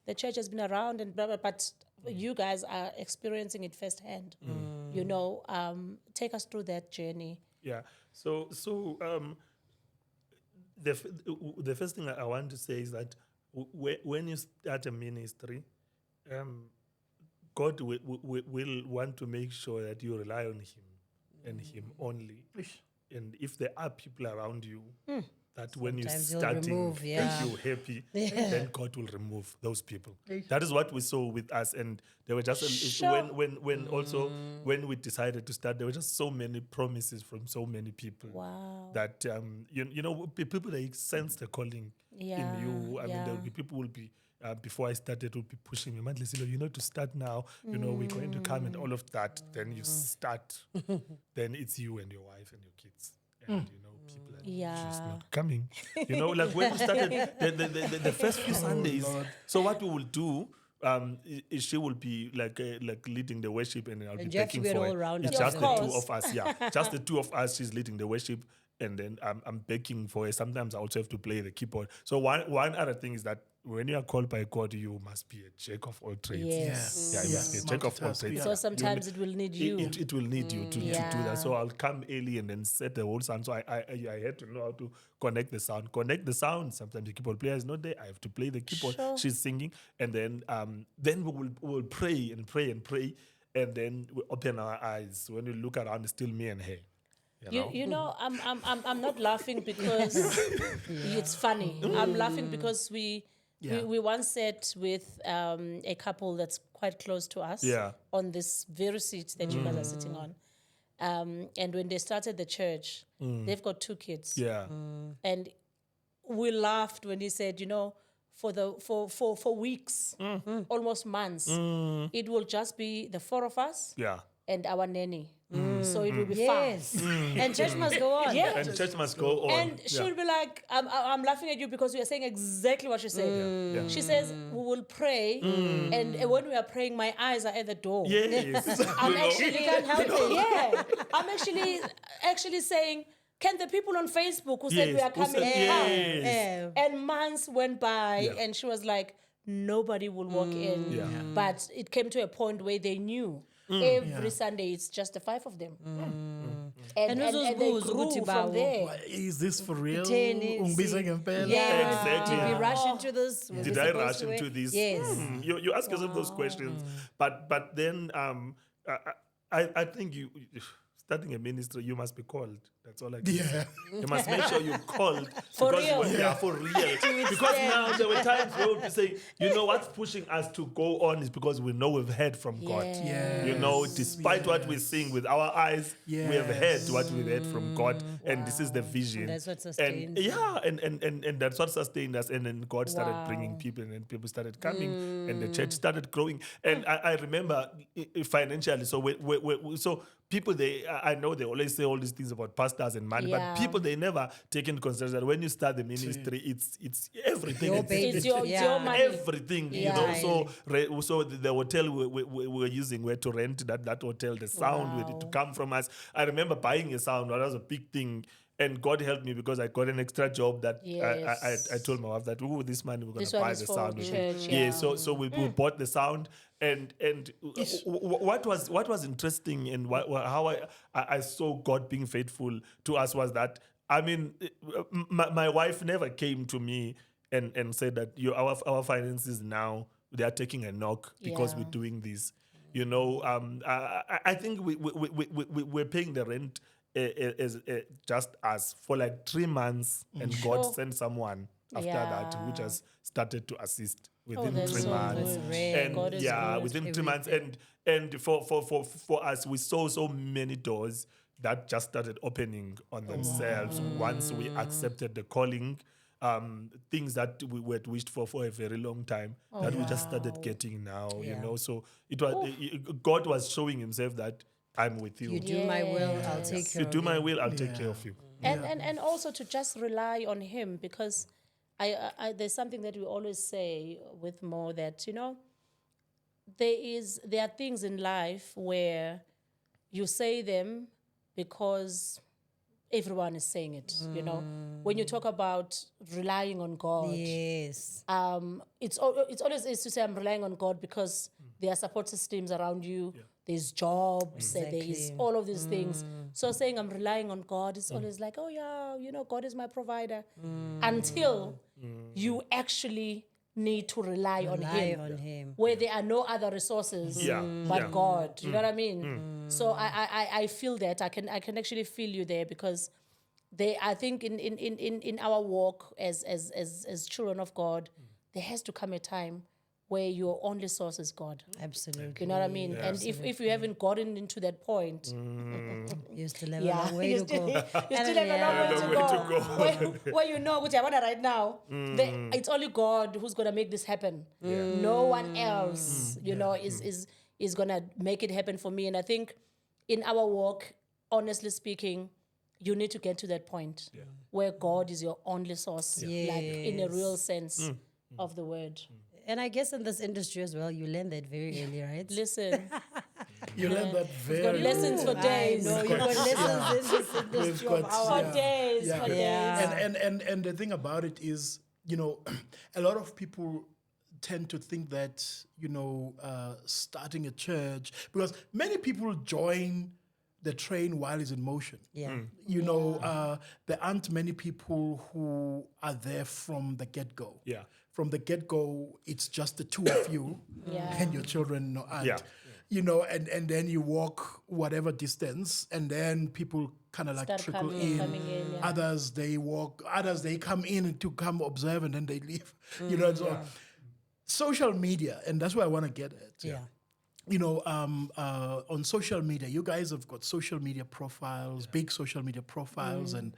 the church has been around and blah, blah, but you guys are experiencing it firsthand. You know, take us through that journey. Yeah. The first thing I want to say is that when you start a ministry, God will want to make sure that you rely on Him and Him only. And if there are people around you that when you're Sometimes he'll starting remove, make yeah. you happy, then God will remove those people. That is what we saw with us. And there were just Sure. when we decided to start, there were just so many promises from so many people. Wow. That you know, people, they sense the calling Yeah, in you. I mean, there will yeah. be people will be before I started would be pushing me, Mandlesilo, you know, to start now. You know, we're going to come and all of that. Then you start. Then it's you and your wife and your kids. And you know, people are just Yeah. not coming. You know, like when we started the first few Sundays. So what we will do. She will be like leading the worship, and I'll And be you have to begging be an for it. all-rounder. It's Yeah, just of the two course. of us, yeah. Just the two of us. She's leading the worship, and then I'm begging for it. Sometimes I also have to play the keyboard. So one other thing is that when you are called by God, you must be a jack of all trades. Yes. Yeah, you must be a jack of all Multitask, trades. yeah. So sometimes it will need you. It will need you to do Yeah. that. So I'll come early and then set the whole sound. So I had to know how to connect the sound. Sometimes the keyboard player is not there. I have to play the keyboard. Sure. She's singing, and then we will pray and pray and pray, and then we open our eyes. When we look around, it's still me and her. You know, I'm not laughing because it's funny. I'm laughing because we once sat with a couple that's quite close to us Yeah. on this very seat that you guys are sitting on. And when they started the church, they've got 2 kids. Yeah. And we laughed when he said, you know, for weeks, almost months, it will just be the 4 of us Yeah. and our nanny. So it will be Yes. fun. And church must go on. Yeah. And church must go on. And she would be like, I'm laughing at you because you are saying exactly what she said. Yeah. She says, we will pray, and when we are praying, my eyes are at the door. Yes. I'm You know? actually can't help it. Yeah. I'm actually saying, can the people on Facebook who said we are Who coming said- come? yes. And months went by, Yeah. and she was like, nobody will walk in. Yeah. But it came to a point where they knew every Sunday it's just the 5 of them. And those they goals, grew ukuthi from bawo. there. Is this for real? Tennis. Ungibiza ngempela? Yeah. Exactly. Did we rush into this? Were we Did I supposed rush to into it? this? Yes. You ask yourself those questions, but then I think you starting a ministry, you must be called. That's all I can say. You must make sure you're called. For because real. Yeah, for real. Because now there were times where we'll be saying, you know, what's pushing us to go on is because we know we've heard from God. Yeah. You know, despite what we're seeing with our eyes, we have heard what we've heard from God, and this is the vision. And that's what sustains And yeah, and that's what sustained us. And then God started bringing Wow. people, and then people started coming, and the church started growing. And I remember financially, so people, I know they always say all these things about pastors and money, Yeah. but people, they never take into consideration that when you start the ministry, it's everything. Your baby. It's your Yeah. money. Everything, Yeah. you know. So the hotel we were using, we had to rent that hotel. The sound we had to come from us. I remember buying a sound. That was a big thing. And God helped me because I got an extra job that Yes. I told my wife that this money we're This gonna one buy is the for sound. with church, it. yeah. So we bought the sound, and what was interesting, and how I saw God being faithful to us was that, I mean, my wife never came to me and said that our finances now, they are taking a knock because Yeah. we're doing this. You know, I think we're paying the rent as just as for like 3 months, and God Sure. sent someone after that who Yeah. just started to assist within that's 3 so months. good. And God is yeah, good. within 3 months, and for us, we saw so many doors that just started opening on themselves once we accepted the calling. Things that we had wished for a very long time that we just started getting now, you know. So it was God was showing Himself that I'm with you. You do my will, I'll take care You of do my you. will, I'll take care of you. And also to just rely on him, because I there's something that we always say with Mo, that, you know, there are things in life where you say them because everyone is saying it. You know, when you talk about relying on God, Yes. it's always is to say I'm relying on God because there are support systems around you. There's jobs, and there is Exactly. all of these things. So saying I'm relying on God is always like, oh yeah, you know, God is my provider. Until you actually need to rely on Him, where there are no other resources but God. You know what I mean? So I feel that I can actually feel you there, because I think in our walk as children of God, there has to come a time where your only source is God. Absolutely. You know what I mean? And if you haven't gotten into that point, You still have a long way you to still, go. you still have a long way to go. Where you know, which I want right now, it's only God who's gonna make this happen. No one else, you know, is gonna make it happen for me. And I think in our walk, honestly speaking, you need to get to that point where God is your only source, like in a real sense of the word. And I guess in this industry as well, you learn that very early, right? Listen, You learn that we've got very lessons for days. No, you've got lessons in this industry of ours. For days, yeah. for days. Yeah. And the thing about it is, you know, a lot of people tend to think that, you know, starting a church, because many people join the train while it's in motion. Yeah. You know, there aren't many people who are there from the get-go. Yeah. From the get-go, it's just the two of you and your children aren't. Yeah. You know, and then you walk whatever distance, and then people kind of like Start trickle coming in. in, yeah. Others, they walk. Others, they come in to come observe, and then they leave. You know, so social media, and that's what I want to get at. Yeah. You know, on social media, you guys have got social media profiles, big social media profiles, and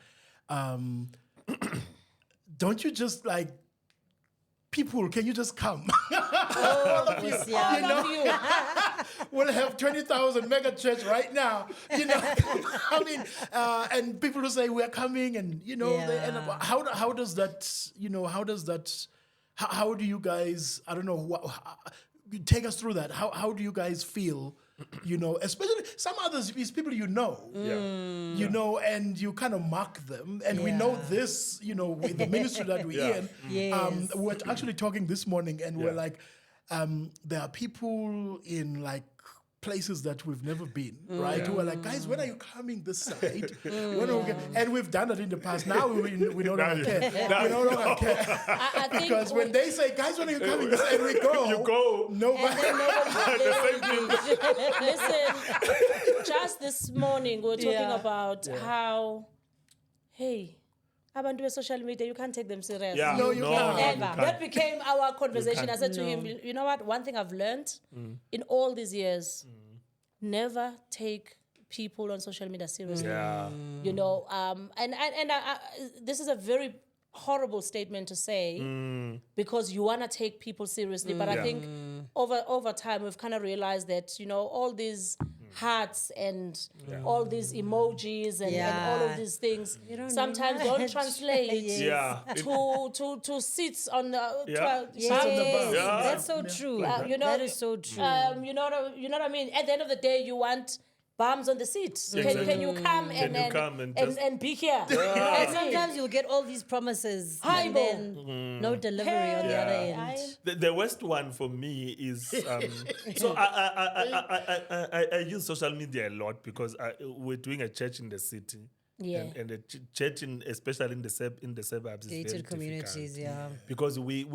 don't you just like, people, can you just come? Yeah. All of you. We'll have 20,000 mega church right now. You know, I mean, and people will say we're coming, and you know, how does that? You know, how does that? How do you guys? I don't know. Take us through that. How do you guys feel? You know, especially some others is people you know. You know, and you kind of mark them. And we know this, you know, with the ministry that we're in. Yes. We're actually talking this morning, and we're like, there are people in like places that we've never been, right? Who are like, guys, when are you coming this side? When are we and we've done that in the past. Now we no longer care. We no longer care. I think Because when they say, guys, when are you coming this side? And we go. You go. Nobody. Listen, just this morning we were talking about how, hey, abantu be social media, you can't take them serious. Yeah. No, you can't. And can't. that became our conversation. I said to him, you know what? One thing I've learned in all these years, never take people on social media seriously. Yeah. You know, and this is a very horrible statement to say because you want to take people seriously. But I think over time we've kind of realized that, you know, all these hearts and all these emojis and all of these things sometimes don't translate to seats on the That's so true. you know, that is so true. you know what I mean? At the end of the day, you want bums on the seat. Can you come and be here? And sometimes you'll get all these promises and then no delivery on the other end. The worst one for me is so I use social media a lot because we're doing a church in the city. Yeah. And the church especially in the suburbs is Gated very communities, difficult. Because we're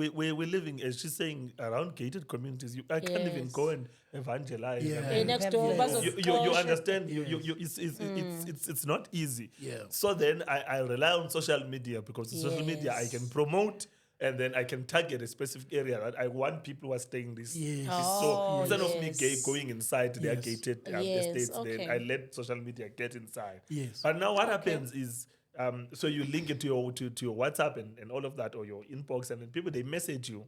living, as she's saying, around gated communities. I can't even go and evangelize. Next door, You understand? It's not easy. Yeah. So then I rely on social media because social media I can promote. And then I can target a specific area that I want people who are staying this. Yes. So instead of me going inside their gated estates, okay. then I let social media get inside. Yes. But now what happens is, so you link it to your WhatsApp and all of that, or your inbox, and then people, they message you,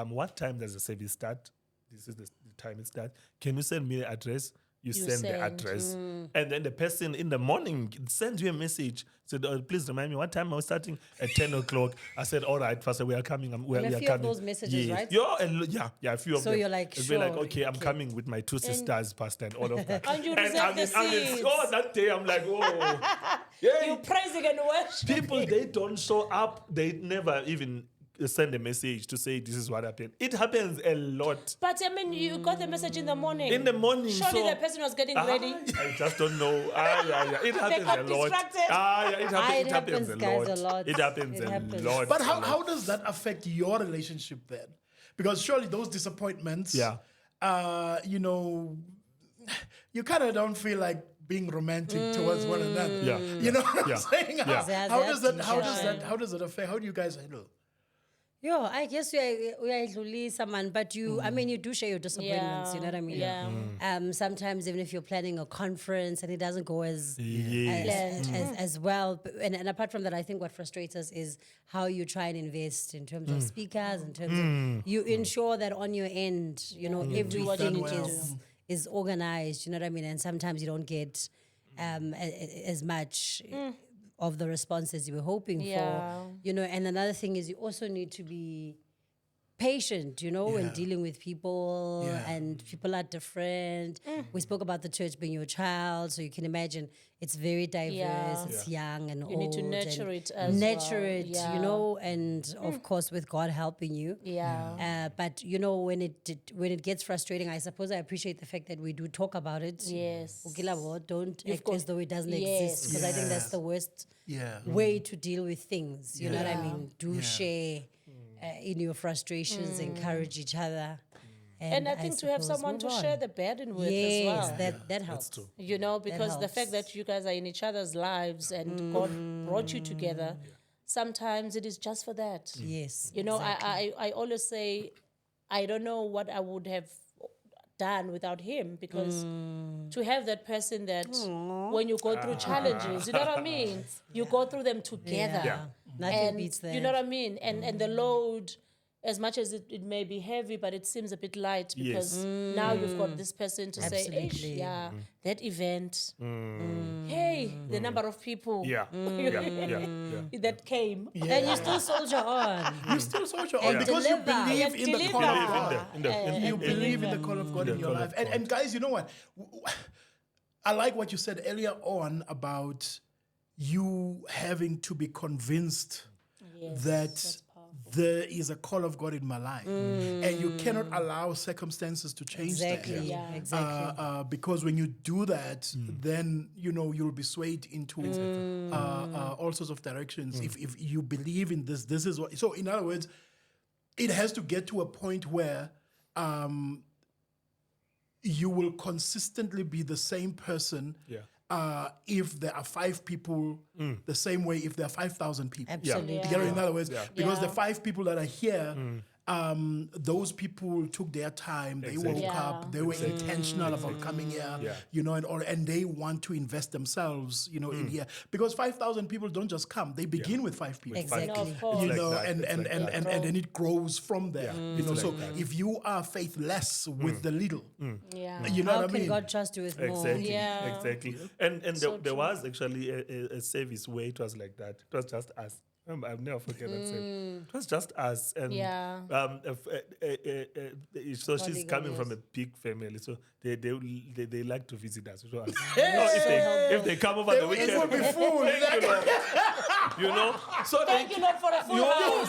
what time does the service start? This is the time it starts. Can you send me the address? you send the send. address. And then the person in the morning sends you a message, said, please remind me what time I was starting at 10 o'clock. I said, all right, Pastor, we are coming. We And are a few coming. of those messages, right? Yeah, a few of So them. you're like, And we're like, sure, okay, I'm okay. coming with my two sisters, Pastor, and all of that. And you reserve the seats. That day, I'm like, oh. Yeah, You praising and worship. people, they don't show up. They never even send a message to say this is what happened. It happens a lot. But I mean, you got the message in the morning. In the morning. Surely so, the person was getting ready. I just don't know. Yeah. It happens got a lot. distracted. It happens a guys, lot. a lot. It happens It a happens. lot. But a lot. how does that affect your relationship then? Because surely those disappointments, you know, you kind of don't feel like being romantic towards one another. Yeah. You know what I'm saying? Yeah. How does that affect? How do you guys handle? Yo, I guess we are Dlulisa, man, but I mean, you do share your disappointments, you know what I mean? Yeah. Sometimes even if you're planning a conference and it doesn't go as Yes. as well. And apart from that, I think what frustrates us is how you try and invest in terms of speakers, in terms of you ensure that on your end, you know, everything is organized, you know what I mean? And sometimes you don't get as much of the responses you were hoping for, you know. And another thing is you also need to be patient, you know, when dealing with people, and people are different. We spoke about the church being your child, so you can imagine it's very diverse, it's young and old. You need to nurture it as nurture well. it, you know, and of course with God helping you. But you know, when it gets frustrating, I suppose I appreciate the fact that we do talk about it. Yes. Don't act as though it doesn't exist, because I think that's the worst way to deal with things. You know what I mean? Do share in your frustrations, encourage each other. And I think to have suppose someone to move on. share the burden with Yes, as well. that helps. true. You know, because the fact helps. that you guys are in each other's lives and God brought you together, sometimes it is just for that. Yes. You know, I always say, I don't know what I would have done without him, because to have that person that when you go through challenges, you know what I mean? You go through them together. Yeah. Nothing And beats that. you know what I mean? And the load, as much as it may be heavy, but it seems a bit light, because now you've got this person to say, Absolutely. that event, hey, the number of people Yeah. that came. And you still soldier on. You still soldier on And because you deliver. believe And in the call deliver. of God. You believe in the call of God in your call life. of And guys, you know what? I like what you said earlier on about you having to be convinced that there is a call of God in my life. And you cannot allow circumstances to change Exactly. that. Exactly. Because when you do that, then you know you'll be swayed into all sorts of directions. If you believe in this is what. So in other words, it has to get to a point where you will consistently be the same person. If there are 5 people, the same way if there are 5,000 people. Absolutely. You get it? In other words, because the Yeah. 5 people that are here, those people took their time. They Exactly. woke up. They were intentional about coming here. You know, and they want to invest themselves. You know, in here, because 5,000 people don't just come. They begin with 5 people. Exactly. Of course. You like know, that, and it's like that. then it grows from there. You know, It's so like that. if you are faithless with the little, Yeah. you know How what I can mean? God trust you with more? Exactly. Yeah. Exactly. And So there true. was actually a service where it was like that. It was just us. I'll never forget that service. It was just us. And Yeah. so she's Holy coming from a Ghost. big family. So they like to visit us. So if they come over the weekend, It will be full. thank you, Lord. You know? So Thank you, Lord, for a full house.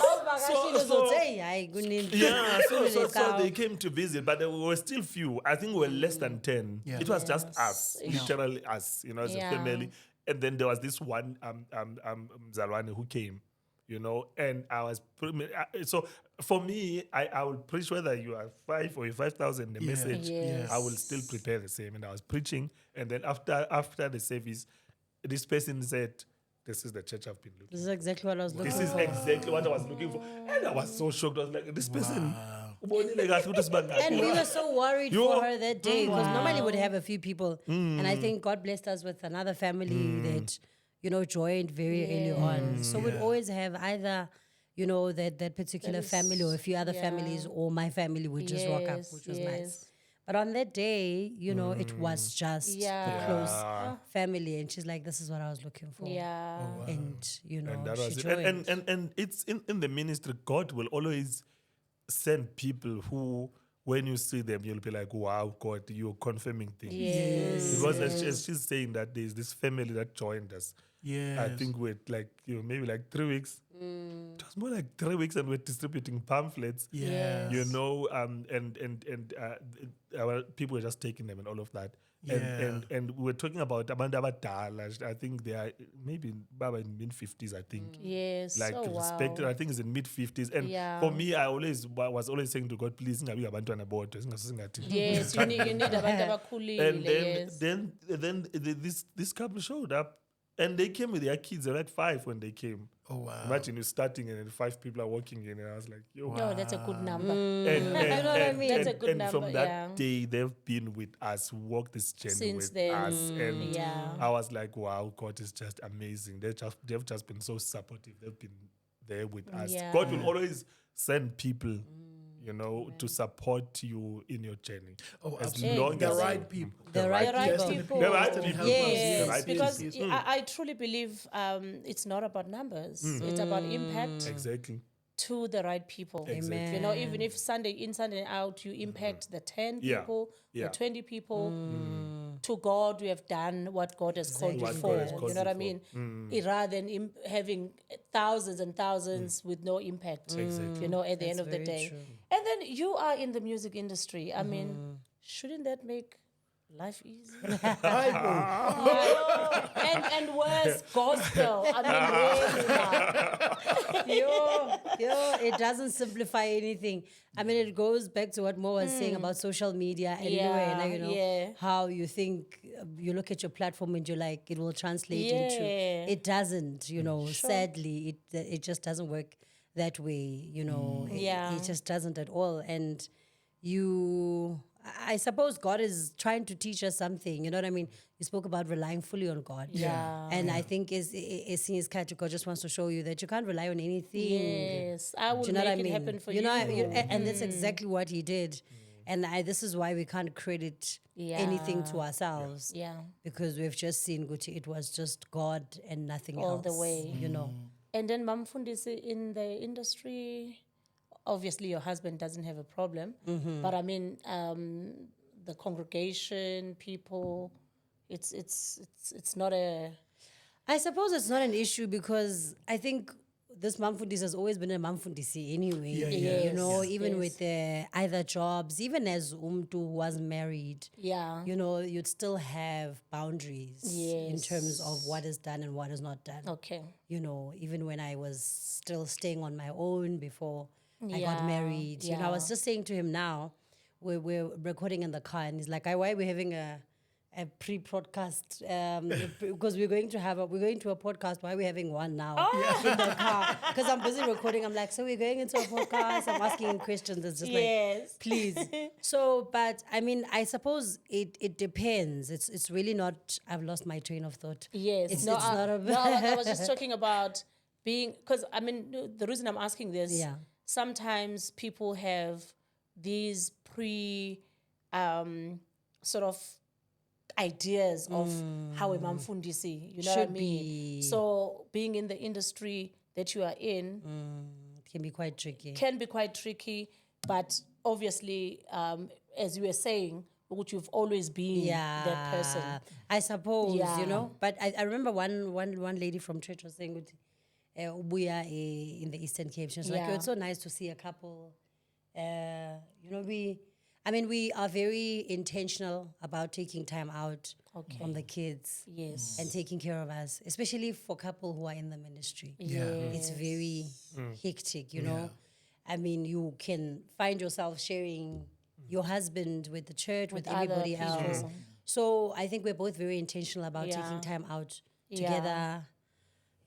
So they came to visit, but there were still few. I think we were less than 10. Yeah. It was just us, literally us, you know, as a Yeah. family. And then there was this one Mzalwane who came, you know, and I was so for me, I would preach whether you are 5 or 5,000 the message, Yes. I will still prepare the same. And I was preaching, and then after the service, this person said, "This is the church I've been looking This is exactly what I was looking This is for. exactly what I was looking for." And I was so shocked. I was like, this person. And we were so worried You for were- her that day, because normally we'd have a few people. And I think God blessed us with another family that, you know, joined very early on. So we'd always have either, you know, that particular family or a few other families, or my family would just rock up, which was nice. But on that day, you know, it was just the close family. And she's like, this is what I was looking for. Yeah. And, you know, And that she was it. joined. And it's in the ministry, God will always send people who, when you see them, you'll be like, wow, God, you're confirming things. Yes. Because as she's saying that there's this family that joined us. I think with like, maybe like 3 weeks. It was more like 3 weeks, and we're distributing pamphlets. Yes. You know, and our people were just taking them and all of that. And we're talking about Amanda Abadala. I think they are maybe Baba in mid-50s, I think. Yes. Like respected, wow. I think it's in mid-50s. And for me, I was always saying to God, please, ngabe abantwana bodwa, singathi. Yes, you need abantu abakhulile. And then, Yes. then this couple showed up, and they came with their kids. They were like 5 when they came. Oh, wow. Imagine you're starting and then 5 people are walking in, and I was like, yo. No, that's a good number. And, know what I mean? That's a good and number, from that day, they've been with us, walked this journey Since with then, us. And I was like, wow, God is just amazing. They've just been so supportive. They've been there with us. Yeah. God will always send people, you know, to support you in your journey. Oh, as absolutely. long The as right people. The right Destiny people. The right Destiny people. helpers. Yes, The right because people. I truly believe it's not about numbers. It's about impact Exactly. to the right people. Exactly. You know, even if Sunday in, Sunday out, you impact the 10 Yeah. people, Yeah. the 20 people. To God, we have done what God has called you What for. God has called You know what I you mean? Rather than having thousands and thousands with no impact. Exactly. You know, at the end of the very day. true. And then you are in the music industry. I mean, shouldn't that make life easy? and worse, gospel. I mean, really. It doesn't simplify anything. I mean, it goes back to what Mo was saying about social media and you know, how you think you look at your platform and you're like, it will translate into. It doesn't, you know, sadly, it just doesn't work that way, you know. It just doesn't at all. And I suppose God is trying to teach us something. You know what I mean? You spoke about relying fully on God. And I think God just wants to show you that you can't rely on anything. Yes, I will Do you know make what I it mean? happen for you. Know, you. and that's exactly what he did. And this is why we can't credit anything to ourselves. Yeah. Because we've just seen Gucci, it was just God and nothing All else. the way. You know. And then Mfundisi in the industry, obviously your husband doesn't have a problem, but I mean the congregation, people, it's not a. I suppose it's not an issue because I think this Mamfundisi has always been a Mamfundisi anyway. You know, even with either jobs, even as Umtu who was married, you know, you'd still have boundaries in terms of what is done and what is not done. Okay. You know, even when I was still staying on my own before I got married. You know, I was just saying to him now, we're recording in the car, and he's like, why are we having a pre-broadcast? Because we're going to a podcast. Why are we having one now in the car? Because I'm busy recording. I'm like, so we're going into a podcast. I'm asking him questions. It's just like, please. So, but I mean, I suppose it depends. It's really not. I've lost my train of thought. Yes. It's no, not I was just talking about being, because I mean, the reason I'm asking this, sometimes people have these sort of ideas of how a Mamfundisi, you know what I mean? So being in the industry that you are in can be quite tricky. But obviously, as you were saying, which you've always been that person. I suppose, you know. But I remember one lady from church was saying, we are in the Eastern Cape. She was like, it's so nice to see a couple. You know, we are very intentional about taking time out from the kids and taking care of us, especially for couple who are in the ministry. It's very hectic, you know. I mean, you can find yourself sharing your husband with the church, with everybody else. So I think we're both very intentional about taking time out together,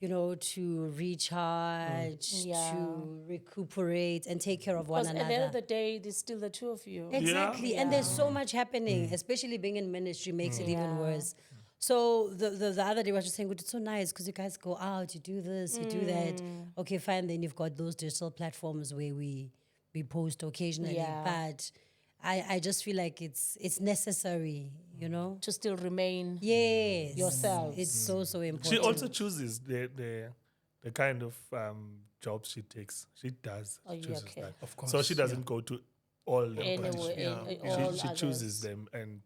you know, to recharge, to recuperate and take care of one another. Because at the end of the day, there's still the two of you. Exactly. And there's so much happening, especially being in ministry makes it even worse. So the other day I was just saying, it's so nice because you guys go out, you do this, you do that. Okay, fine. Then you've got those digital platforms where we post occasionally. But I just feel like it's necessary, you know. To still remain Yes, yourselves. It's so important. She also chooses the kind of jobs she takes. She does. Oh, yeah, chooses okay. that. Of course, So she doesn't go to all the Anyway, all she others. chooses them, and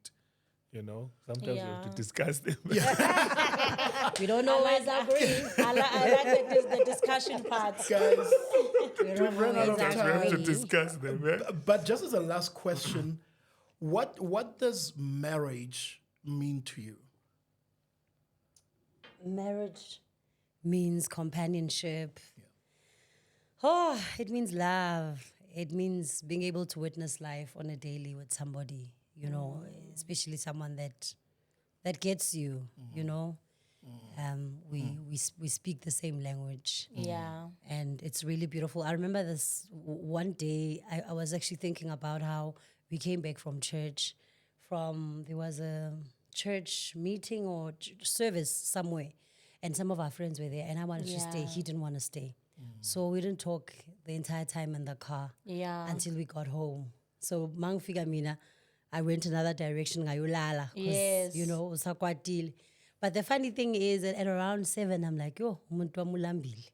sometimes we have to Yeah. discuss them. We don't always agree. I like the discussion parts. Guys, We don't ran out of always We have to agree. discuss them. Yeah? but just as a last question, what does marriage mean to you? Marriage means companionship. Oh, it means love. It means being able to witness life on a daily with somebody, especially someone that gets you, we speak the same language. Yeah. And it's really beautiful. I remember this one day, I was actually thinking about how we came back from church, there was a church meeting or service somewhere, and some of our friends were there, and I wanted to stay. Yeah. He didn't want to stay. So we didn't talk the entire time in the car until we got home. So mang fika mina, I went another direction, ngayolala, Yes. usakwatile. But the funny thing is that at around 7, I'm like, yo, umuntu wami ulambile.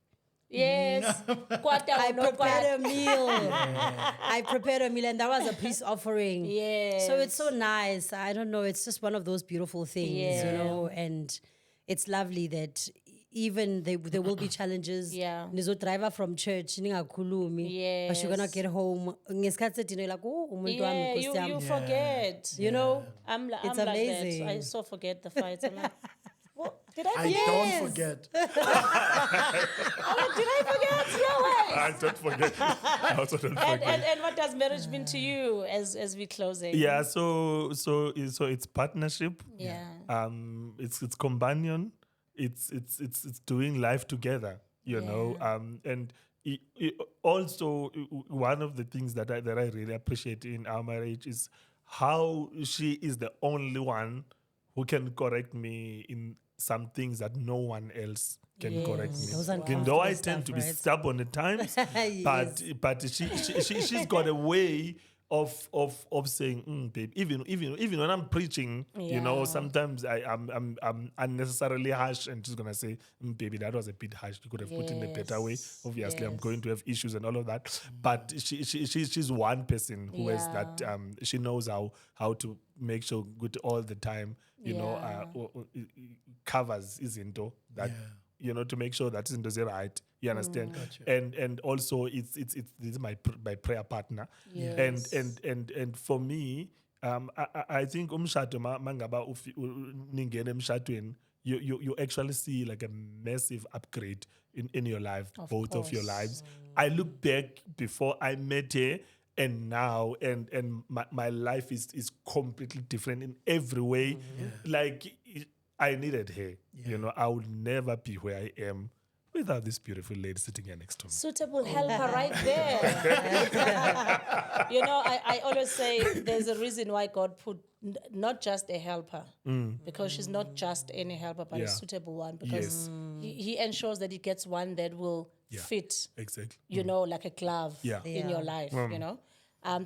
Yes. I prepared a meal. I prepared a meal, and that was a peace offering. Yes. So it's so nice. I don't know. It's just one of those beautiful things, and it's lovely that even there will be challenges. Yeah. Nizo driver from church, ningakhulumi, but you're gonna get home. Ngesikhathi sethi, you're like, oh, umuntu wami, Yeah, Nkosi yami. you forget. You know, I'm it's like amazing. that. I so forget the fights. I'm like, what? Did I I forget? don't forget. I'm like, did I forget? No way. I don't forget. I also don't forget. And what does marriage mean to you as we closing? Yeah, so it's partnership. Yeah. It's companion. It's doing life together. And also one of the things that I really appreciate in our marriage is how she is the only one who can correct me in some things that no one else can correct me. Those Even though I uncomfortable tend stuff, to be right? stubborn at times, but she's got a way of saying, babe, even when I'm preaching, sometimes I'm unnecessarily harsh, and she's gonna say, baby, that was a bit harsh. You could have put in a better way. Obviously, I'm going to have issues and all of that. But she's one person who has that. She knows how to make sure good all the time. Covers izinto that. To make sure that izinto is right. You understand? And also it's this is my prayer partner. Yes. And for me, I think umshado mangaba ningene emshadweni, you actually see like a massive upgrade in your life, both of your lives. I look back before I met her and now, and my life is completely different in every way. Like I needed her. I would never be where I am without this beautiful lady sitting here next to me. Suitable helper right there. I always say there's a reason why God put not just a helper, because she's not just any helper, but a suitable one, because he ensures that he gets one that will fit, exactly. like a glove in your life,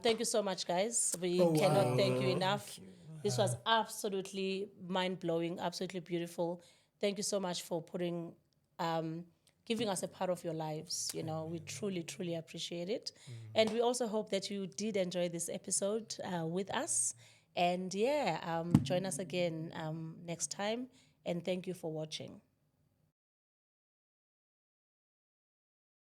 Thank you so much, guys. We cannot thank you enough. This was absolutely mind-blowing, absolutely beautiful. Thank you so much for giving us a part of your lives. We truly, truly appreciate it. And we also hope that you did enjoy this episode with us. And join us again next time. And thank you for watching.